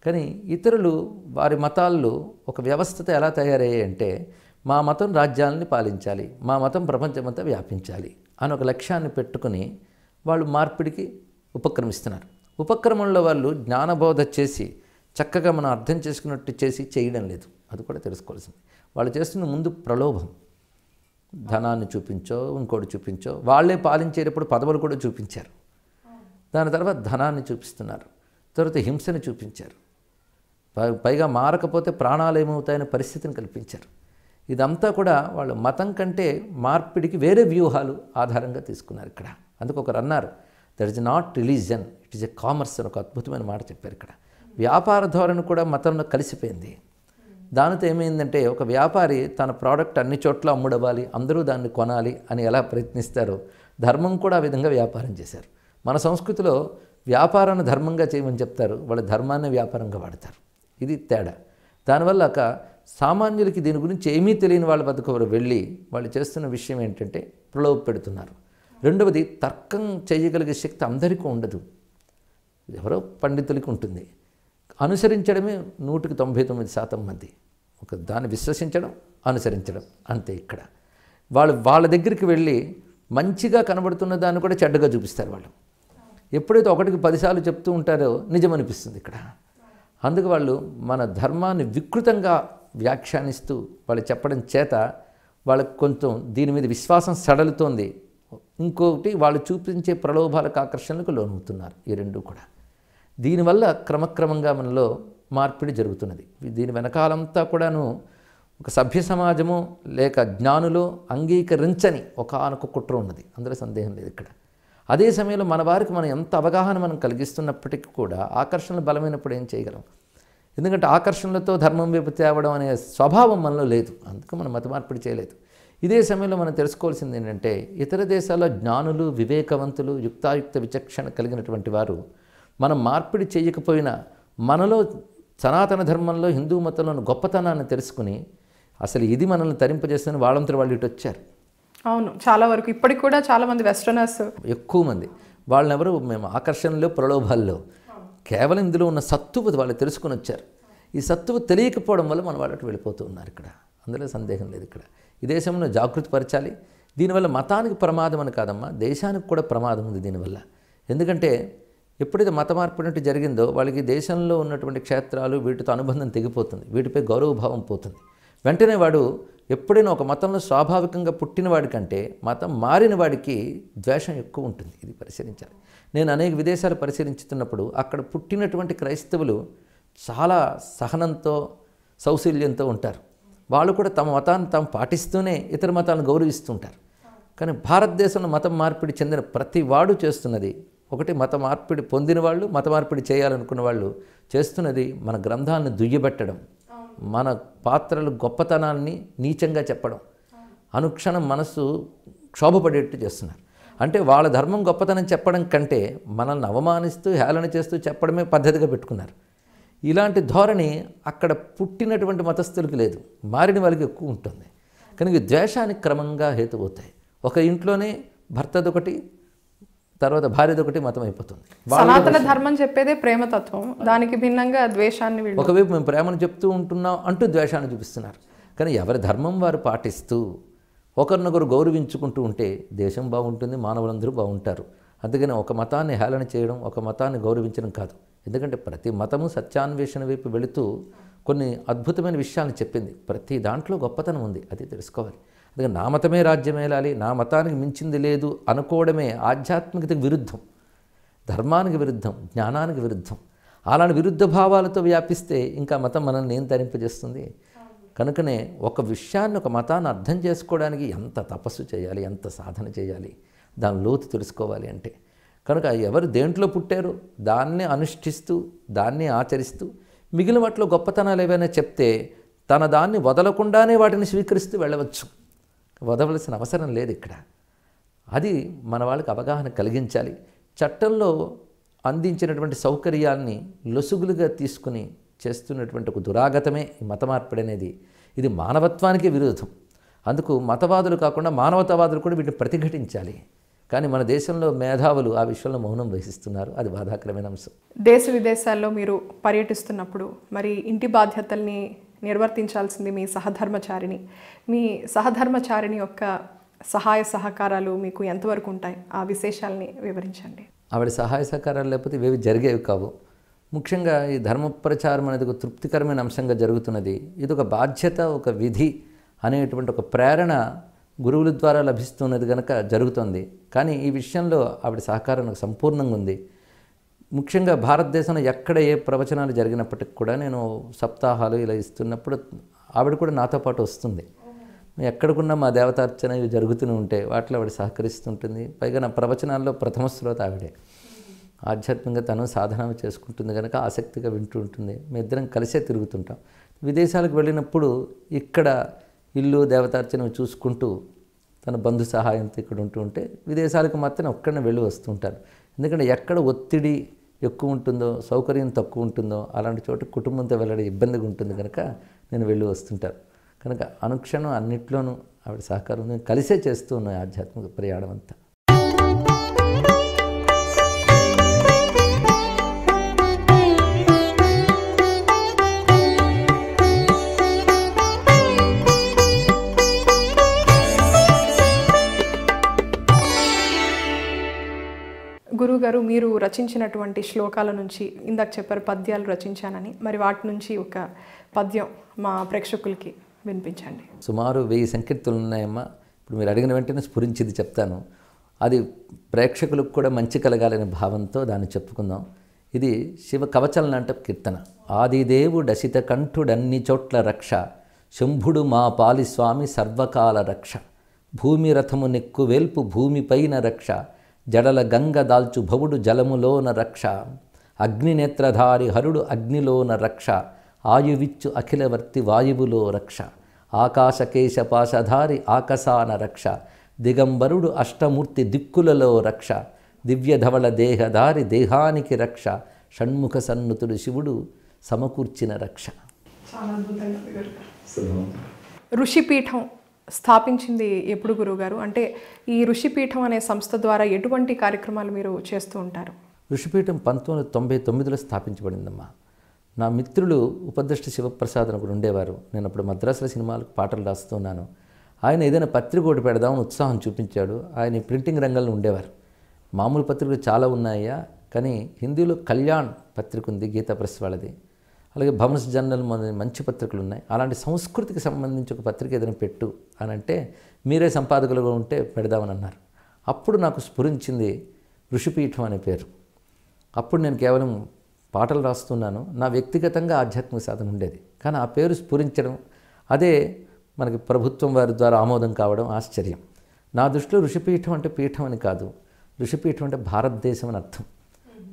కానీ ఇతరులు వారి మతాల్లో ఒక వ్యవస్థతో ఎలా తయారయ్యాయి అంటే మా మతం రాజ్యాలని పాలించాలి, మా మతం ప్రపంచమంతా వ్యాపించాలి అని ఒక లక్ష్యాన్ని పెట్టుకుని వాళ్ళు మార్పిడికి ఉపక్రమిస్తున్నారు. ఉపక్రమంలో వాళ్ళు జ్ఞానబోధ చేసి చక్కగా మనం అర్థం చేసుకున్నట్టు చేసి చేయడం లేదు. అది కూడా తెలుసుకోవాల్సింది. వాళ్ళు చేస్తున్న ముందు ప్రలోభం, ధనాన్ని చూపించో ఇంకోటి చూపించో, వాళ్ళే పాలించేటప్పుడు పదవులు కూడా చూపించారు. దాని తర్వాత ధనాన్ని చూపిస్తున్నారు, తర్వాత హింసని చూపించారు, పైగా మారకపోతే ప్రాణాలు ఏమవుతాయనే పరిస్థితిని కల్పించారు. ఇదంతా కూడా వాళ్ళు మతం కంటే మార్పిడికి వేరే వ్యూహాలు ఆధారంగా తీసుకున్నారు ఇక్కడ. అందుకు ఒకరు అన్నారు, that is not religion, it is a commerce అని ఒక అద్భుతమైన మాట చెప్పారు ఇక్కడ. వ్యాపార ధోరణి కూడా మతంలో కలిసిపోయింది. దానితో ఏమైందంటే ఒక వ్యాపారి తన ప్రోడక్ట్ అన్ని చోట్ల అమ్ముడవ్వాలి, అందరూ దాన్ని కొనాలి అని ఎలా ప్రయత్నిస్తారో ధర్మం కూడా ఆ విధంగా వ్యాపారం చేశారు. మన సంస్కృతిలో వ్యాపారాన్ని ధర్మంగా చేయమని చెప్తారు, వాళ్ళ ధర్మాన్ని వ్యాపారంగా వాడతారు. ఇది తేడా. దానివల్ల సామాన్యులకి దీని గురించి ఏమీ తెలియని వాళ్ళ వద్దకు వెళ్ళి వాళ్ళు చేస్తున్న విషయం ఏంటంటే ప్రలోభ పెడుతున్నారు. రెండవది, తర్కం చేయగలిగే శక్తి అందరికీ ఉండదు, ఎవరో పండితులకి ఉంటుంది. అనుసరించడమే 99% మంది. ఒక దాన్ని విశ్వసించడం, అనుసరించడం, అంతే. ఇక్కడ వాళ్ళ దగ్గరికి వెళ్ళి మంచిగా కనబడుతున్న దాన్ని కూడా చెడ్డగా చూపిస్తారు వాళ్ళు. ఎప్పుడైతే ఒకటికి 10 సార్లు చెప్తూ ఉంటారో నిజమనిపిస్తుంది ఇక్కడ. అందుకు వాళ్ళు మన ధర్మాన్ని వికృతంగా వ్యాఖ్యానిస్తూ వాళ్ళు చెప్పడం చేత వాళ్ళకు కొంచెం దీని మీద విశ్వాసం సడలుతోంది. ఇంకొకటి, వాళ్ళు చూపించే ప్రలోభాలకు, ఆకర్షణలకు లోనవుతున్నారు. ఈ రెండు కూడా. దీనివల్ల క్రమక్రమంగా మనలో మార్పిడి జరుగుతున్నది. దీని వెనకాలంతా కూడాను ఒక సభ్య సమాజము లేక జ్ఞానులు అంగీకరించని ఒకానొక కుట్ర ఉన్నది, అందులో సందేహం లేదు ఇక్కడ. అదే సమయంలో మన వారికి మనం ఎంత అవగాహన మనం కలిగిస్తున్నప్పటికీ కూడా ఆకర్షణలు బలమైనప్పుడు ఏం చేయగలం? ఎందుకంటే ఆకర్షణలతో ధర్మం వైపు తేవడం అనే స్వభావం మనలో లేదు, అందుకు మనం మత మార్పిడి చేయలేదు. ఇదే సమయంలో మనం తెలుసుకోవాల్సింది ఏంటంటే ఇతర దేశాల్లో జ్ఞానులు, వివేకవంతులు, యుక్తాయుక్త విచక్షణ కలిగినటువంటి వారు మనం మార్పిడి చేయకపోయినా మనలో సనాతన ధర్మంలో, హిందూ మతంలోని గొప్పతనాన్ని తెలుసుకుని అసలు ఇది మనల్ని తరింపజేస్తున్న వాళ్ళంతా వాళ్ళు ఇటు వచ్చారు. అవును, చాలా వరకు ఇప్పటికి కూడా చాలామంది వెస్టర్నర్స్, ఎక్కువ మంది వాళ్ళని ఎవరు మేము ఆకర్షణలో, ప్రలోభాల్లో, కేవలం ఇందులో ఉన్న సత్తువ వాళ్ళు తెలుసుకుని వచ్చారు. ఈ సత్తువ తెలియకపోవడం వల్ల మన వాళ్ళకి వెళ్ళిపోతూ ఉన్నారు ఇక్కడ, అందులో సందేహం లేదు ఇక్కడ. ఈ దేశంలో జాగృతి పరచాలి. దీనివల్ల మతానికి ప్రమాదం అని కాదమ్మా, దేశానికి కూడా ప్రమాదం ఉంది దీనివల్ల. ఎందుకంటే ఎప్పుడైతే మత మార్పిడి జరిగిందో వాళ్ళకి దేశంలో ఉన్నటువంటి క్షేత్రాలు వీటితో అనుబంధం తెగిపోతుంది, వీటిపై గౌరవభావం పోతుంది. వెంటనే వాడు ఎప్పుడైనా ఒక మతంలో స్వాభావికంగా పుట్టిన వాడికంటే మతం మారిన వాడికి ద్వేషం ఎక్కువ ఉంటుంది. ఇది పరిశీలించాలి. నేను అనేక విదేశాలు పరిశీలించుతున్నప్పుడు అక్కడ పుట్టినటువంటి క్రైస్తవులు చాలా సహనంతో, సౌశల్యంతో ఉంటారు. వాళ్ళు కూడా తమ మతాన్ని తాము పాటిస్తూనే ఇతర మతాలను గౌరవిస్తుంటారు. కానీ భారతదేశంలో మతం మార్పిడి చెందిన ప్రతి వాడు చేస్తున్నది ఒకటి, మత మార్పిడి పొందిన వాళ్ళు, మత మార్పిడి చేయాలనుకున్న వాళ్ళు చేస్తున్నది మన గ్రంథాలను దుయ్యబెట్టడం, మన పాత్రలు గొప్పతనాన్ని నీచంగా చెప్పడం, అనుక్షణం మనసు క్షోభపడేట్టు చేస్తున్నారు. అంటే వాళ్ళ ధర్మం గొప్పతనం చెప్పడం కంటే మనల్ని అవమానిస్తూ, హేళన చేస్తూ చెప్పడమే పద్ధతిగా పెట్టుకున్నారు. ఇలాంటి ధోరణి అక్కడ పుట్టినటువంటి మతస్థులకు లేదు, మారిన వాళ్ళకి ఎక్కువ ఉంటుంది. కనుక ద్వేషానికి క్రమంగా హేతువుతాయి. ఒక ఇంట్లోనే భర్తదొకటి, తర్వాత భార్యదొకటి మతం అయిపోతుంది. సనాతన ధర్మం చెప్పేదే ప్రేమతత్వం, దానికి భిన్నంగా ద్వేషాన్ని, ఒకవైపు మేము ప్రేమను చెప్తూ ఉంటున్నాం అంటూ ద్వేషాన్ని చూపిస్తున్నారు. కానీ ఎవరి ధర్మం వారు పాటిస్తూ ఒకరినొకరు గౌరవించుకుంటూ ఉంటే దేశం బాగుంటుంది, మానవులందరూ బాగుంటారు. అందుకని ఒక మతాన్ని హేళన చేయడం, ఒక మతాన్ని గౌరవించడం కాదు. ఎందుకంటే ప్రతి మతము సత్యాన్వేషణ వైపు వెళుతూ కొన్ని అద్భుతమైన విషయాలను చెప్పింది. ప్రతి దాంట్లో గొప్పతనం ఉంది, అది తెలుసుకోవాలి. అందుకని నా మతమే రాజ్యమేలాలి, నా మతానికి మించింది లేదు అనుకోవడమే ఆధ్యాత్మికతకు విరుద్ధం, ధర్మానికి విరుద్ధం, జ్ఞానానికి విరుద్ధం. అలాంటి విరుద్ధ భావాలతో వ్యాపిస్తే ఇంకా మతం మనల్ని ఏం తరింపజేస్తుంది? కనుకనే ఒక విషయాన్ని, ఒక మతాన్ని అర్థం చేసుకోవడానికి ఎంత తపస్సు చేయాలి, ఎంత సాధన చేయాలి, దాని లోతు తెలుసుకోవాలి అంటే. కనుక ఎవరు దేంట్లో పుట్టారో దాన్నే అనుష్ఠిస్తూ, దాన్నే ఆచరిస్తూ, మిగిలిన వాటిలో గొప్పతనాలు ఏవైనా చెప్తే తన దాన్ని వదలకుండానే వాటిని స్వీకరిస్తూ వెళ్ళవచ్చు. వదలవలసిన అవసరం లేదు ఇక్కడ. అది మన వాళ్ళకి అవగాహన కలిగించాలి. చట్టంలో అందించినటువంటి సౌకర్యాల్ని లొసుగులుగా తీసుకుని చేస్తున్నటువంటి ఒక దురాగతమే ఈ మత మార్పిడి అనేది. ఇది మానవత్వానికి విరోధం. అందుకు మతవాదులు కాకుండా మానవతావాదులు కూడా వీటిని ప్రతిఘటించాలి. కానీ మన దేశంలో మేధావులు ఆ విషయంలో మౌనం వహిస్తున్నారు. అది బాధాకరమైన అంశం. దేశ విదేశాల్లో మీరు పర్యటిస్తున్నప్పుడు మరి ఇంటి బాధ్యతల్ని నిర్వర్తించాల్సింది మీ సహధర్మచారిణి. మీ సహధర్మచారిణి యొక్క సహాయ సహకారాలు మీకు ఎంతవరకు ఉంటాయి? ఆ విశేషాలని వివరించండి. ఆవిడ సహాయ సహకారాలు లేకపోతే ఇవేవి జరిగేవి కావు. ముఖ్యంగా ఈ ధర్మ ప్రచారం అనేది ఒక తృప్తికరమైన అంశంగా జరుగుతున్నది. ఇది ఒక బాధ్యత, ఒక విధి అనేటువంటి ఒక ప్రేరణ గురువుల ద్వారా లభిస్తున్నది కనుక జరుగుతుంది. కానీ ఈ విషయంలో ఆవిడ సహకారం నాకు సంపూర్ణంగా ఉంది. ముఖ్యంగా భారతదేశంలో ఎక్కడ ఏ ప్రవచనాలు జరిగినప్పటికి కూడా నేను సప్తాహాలు ఇలా ఇస్తున్నప్పుడు ఆవిడ కూడా నాతో పాటు వస్తుంది. ఎక్కడికున్నా మా దేవతార్చన ఇవి జరుగుతూనే ఉంటాయి, వాటిలో ఆవిడ సహకరిస్తుంటుంది. పైగా నా ప్రవచనాల్లో ప్రథమ శ్రోత ఆవిడే. ఆధ్యాత్మికంగా తను సాధన చేసుకుంటుంది కనుక ఆసక్తిగా వింటూ ఉంటుంది. మేము ఇద్దరం కలిసే తిరుగుతుంటాం. విదేశాలకు వెళ్ళినప్పుడు ఇక్కడ ఇల్లు దేవతార్చన చూసుకుంటూ తన బంధు సహాయంతో ఇక్కడ ఉంటూ ఉంటే, విదేశాలకు మాత్రం ఒక్కడనే వెళ్ళి వస్తుంటాను. ఎందుకంటే ఎక్కడ ఒత్తిడి ఎక్కువ ఉంటుందో, సౌకర్యం తక్కువ ఉంటుందో అలాంటి చోట కుటుంబంతో వెళ్ళడం ఇబ్బందిగా ఉంటుంది కనుక నేను వెళ్ళి వస్తుంటాను. కనుక అనుక్షణం అన్నిట్లోనూ ఆవిడ సహకారం ఉంది. కలిసే చేస్తూ ఉన్నాయి ఆధ్యాత్మిక ప్రయాణం అంతా. గురువుగారు, మీరు రచించినటువంటి శ్లోకాల నుంచి ఇందాక చెప్పారు పద్యాలు రచించానని, మరి వాటి నుంచి ఒక పద్యం మా ప్రేక్షకులకి వినిపించండి. సుమారు 1000 సంకీర్తనలు ఉన్నాయమ్మా. ఇప్పుడు మీరు అడిగిన వెంటనే స్ఫురించింది చెప్తాను. అది ప్రేక్షకులకు కూడా మంచి కలగాలనే భావంతో దాన్ని చెప్పుకుందాం. ఇది శివ కవచలనంట కీర్తన. ఆదిదేవుడసిత కంఠుడన్ని చోట్ల రక్ష, శంభుడు మా పాలిస్వామి సర్వకాల రక్ష, భూమి రథము నెక్కు వేల్పు భూమిపైన రక్ష, జడల గంగ దాల్చు భవుడు జలములోన రక్ష, అగ్నినేత్రధారి హరుడు అగ్నిలోన రక్ష, ఆయువిచ్చు అఖిలవర్తి వాయువులో రక్ష, ఆకాశకేశ పాశధారి ఆకాశాన రక్ష, దిగంబరుడు అష్టమూర్తి దిక్కులలో రక్ష, దివ్యధవళ దేహధారి దేహానికి రక్ష, షణ్ముఖ సన్నుతుడు శివుడు సమకూర్చిన రక్ష. చాలా అద్భుతంగా. ఋషిపీఠం స్థాపించింది ఎప్పుడు గురువుగారు? అంటే ఈ ఋషిపీఠం అనే సంస్థ ద్వారా ఎటువంటి కార్యక్రమాలు మీరు చేస్తూ ఉంటారు? ఋషిపీఠం 1999లో స్థాపించబడిందమ్మా. నా మిత్రులు ఉపదృష్ట శివప్రసాద్ అని ఒకరు ఉండేవారు. నేను అప్పుడు మద్రాసుల సినిమాలకు పాటలు రాస్తున్నాను. ఆయన ఏదైనా పత్రిక ఒకటి పెడదామని ఉత్సాహం చూపించాడు. ఆయన ఈ ప్రింటింగ్ రంగంలో ఉండేవారు. మామూలు పత్రికలు చాలా ఉన్నాయా, కానీ హిందీలో కళ్యాణ్ పత్రిక ఉంది, గీతా ప్రెస్ వాళ్ళది. అలాగే భవన్స్ జర్నల్ మంచి పత్రికలు ఉన్నాయి. అలాంటి సంస్కృతికి సంబంధించి ఒక పత్రిక ఏదైనా పెట్టు అని అంటే, మీరే సంపాదకులుగా ఉంటే పెడదామని అన్నారు. అప్పుడు నాకు స్ఫురించింది ఋషిపీఠం అనే పేరు. అప్పుడు నేను కేవలం పాటలు రాస్తున్నాను, నా వ్యక్తిగతంగా ఆధ్యాత్మిక సాధన ఉండేది. కానీ ఆ పేరు స్ఫురించడం, అదే మనకి ప్రభుత్వం వారి ద్వారా ఆమోదం కావడం ఆశ్చర్యం. నా దృష్టిలో ఋషిపీఠం అంటే పీఠం అని కాదు, ఋషిపీఠం అంటే భారతదేశం అని అర్థం.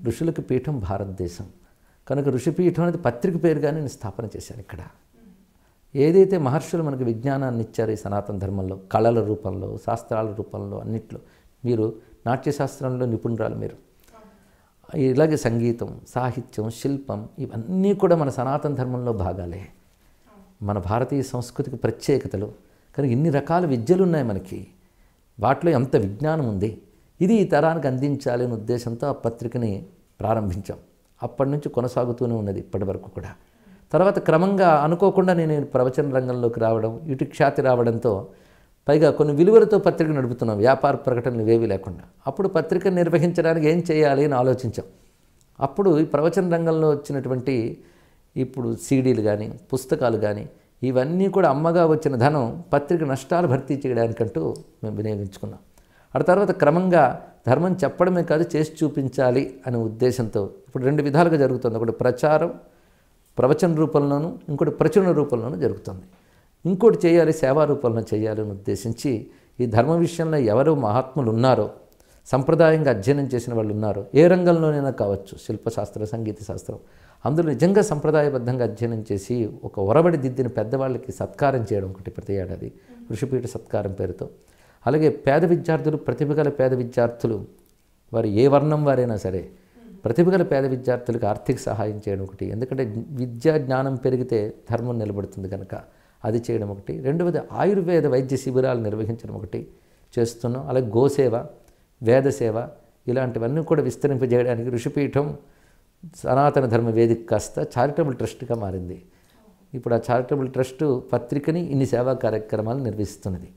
ఋషులకి పీఠం భారతదేశం కనుక ఋషిపీఠం అనేది పత్రిక పేరుగానే నేను స్థాపన చేశాను. ఇక్కడ ఏదైతే మహర్షులు మనకు విజ్ఞానాన్ని ఇచ్చారు ఈ సనాతన ధర్మంలో, కళల రూపంలో, శాస్త్రాల రూపంలో, అన్నిట్లో. మీరు నాట్యశాస్త్రంలో నిపుణురాలు, మీరు ఇలాగే సంగీతం, సాహిత్యం, శిల్పం ఇవన్నీ కూడా మన సనాతన ధర్మంలో భాగాలే, మన భారతీయ సంస్కృతికి ప్రత్యేకతలు. కానీ ఇన్ని రకాల విద్యలు ఉన్నాయి మనకి, వాటిలో ఎంత విజ్ఞానం ఉంది, ఇది ఈ తరానికి అందించాలి అనే ఉద్దేశంతో ఆ పత్రికని ప్రారంభించాం. అప్పటి నుంచి కొనసాగుతూనే ఉన్నది ఇప్పటి వరకు కూడా. తర్వాత క్రమంగా అనుకోకుండా నేను ప్రవచన రంగంలోకి రావడం, ఇటు ఖ్యాతి రావడంతో, పైగా కొన్ని విలువలతో పత్రిక నడుపుతున్నాం, వ్యాపార ప్రకటనలు ఇవేవి లేకుండా. అప్పుడు పత్రిక నిర్వహించడానికి ఏం చేయాలి అని ఆలోచించాం. అప్పుడు ఈ ప్రవచన రంగంలో వచ్చినటువంటి ఇప్పుడు సీడీలు కానీ, పుస్తకాలు కానీ, ఇవన్నీ కూడా అమ్మగా వచ్చిన ధనం పత్రిక నష్టాలు భర్తీ చేయడానికంటూ మేము వినియోగించుకున్నాం. ఆ తర్వాత క్రమంగా ధర్మం చెప్పడమే కాదు, చేసి చూపించాలి అనే ఉద్దేశంతో ఇప్పుడు 2 విధాలుగా జరుగుతుంది. ఒకటి ప్రచారం ప్రవచన రూపంలోనూ, ఇంకోటి ప్రచురణ రూపంలోనూ జరుగుతుంది. ఇంకోటి చేయాలి, సేవా రూపంలో చేయాలి అని ఉద్దేశించి, ఈ ధర్మ విషయంలో ఎవరు మహాత్ములు ఉన్నారో, సంప్రదాయంగా అధ్యయనం చేసిన వాళ్ళు ఉన్నారో, ఏ రంగంలోనైనా కావచ్చు, శిల్పశాస్త్రం, సంగీత శాస్త్రం, అందులో నిజంగా సంప్రదాయబద్ధంగా అధ్యయనం చేసి ఒక ఒరబడి దిద్దిన పెద్దవాళ్ళకి సత్కారం చేయడం ఒకటి ప్రతి ఏడాది ఋషిపీఠ సత్కారం పేరుతో. అలాగే పేద విద్యార్థులు, ప్రతిభగల పేద విద్యార్థులు, వారు ఏ వర్ణం వారైనా సరే, ప్రతిభగల పేద విద్యార్థులకు ఆర్థిక సహాయం చేయడం ఒకటి. ఎందుకంటే విద్యా జ్ఞానం పెరిగితే ధర్మం నిలబడుతుంది కనుక అది చేయడం ఒకటి. రెండవది ఆయుర్వేద వైద్య శిబిరాలు నిర్వహించడం ఒకటి చేస్తున్నాం. అలాగే గోసేవ, వేద సేవ ఇలాంటివన్నీ కూడా విస్తరింపజేయడానికి ఋషిపీఠం సనాతన ధర్మ వేదిక కాస్త చారిటబుల్ ట్రస్ట్గా మారింది. ఇప్పుడు ఆ చారిటబుల్ ట్రస్ట్ పత్రికని ఇన్ని సేవా కార్యక్రమాలు నిర్వహిస్తున్నది.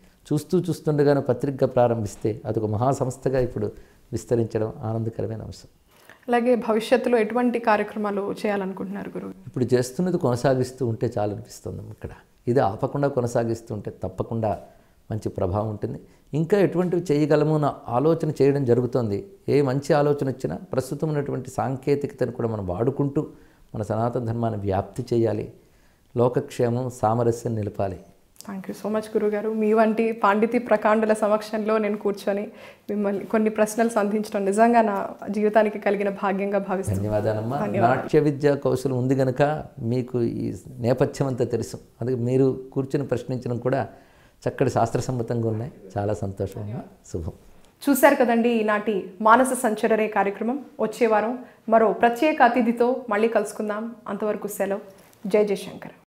చూస్తుండగానే పత్రికగా ప్రారంభిస్తే అదొక మహాసంస్థగా ఇప్పుడు విస్తరించడం ఆనందకరమైన అంశం. అలాగే భవిష్యత్తులో ఎటువంటి కార్యక్రమాలు చేయాలనుకుంటున్నారు గురువు? ఇప్పుడు చేస్తున్నది కొనసాగిస్తూ ఉంటే చాలనిపిస్తుంది. ఇక్కడ ఇది ఆపకుండా కొనసాగిస్తూ ఉంటే తప్పకుండా మంచి ప్రభావం ఉంటుంది. ఇంకా ఎటువంటివి చేయగలము నా ఆలోచన చేయడం జరుగుతుంది. ఏ మంచి ఆలోచన వచ్చినా ప్రస్తుతం ఉన్నటువంటి సాంకేతికతను కూడా మనం వాడుకుంటూ మన సనాతన ధర్మాన్ని వ్యాప్తి చేయాలి, లోకక్షేమం సామరస్యం నిలపాలి. థ్యాంక్ యూ సో మచ్ గురుగారు. మీ వంటి పాండితి ప్రకాండుల సమక్షంలో నేను కూర్చొని మిమ్మల్ని కొన్ని ప్రశ్నలు సంధించడం నిజంగా నా జీవితానికి కలిగిన భాగ్యంగా భావిస్తున్నాను. ధన్యవాదాలమ్మా. నాట్య విద్యా కౌశలం ఉంది కనుక మీకు ఈ నేపథ్యం అంతా తెలుసు. అందుకే మీరు కూర్చొని ప్రశ్నించడం కూడా చక్కటి శాస్త్రసమ్మతంగా ఉన్నాయి. చాలా సంతోషం అమ్మా. శుభం. చూశారు కదండి ఈనాటి మానస సంచరరే కార్యక్రమం. వచ్చే వారం మరో ప్రత్యేక అతిథితో మళ్ళీ కలుసుకుందాం. అంతవరకు సెలవు. జై జయశంకర్.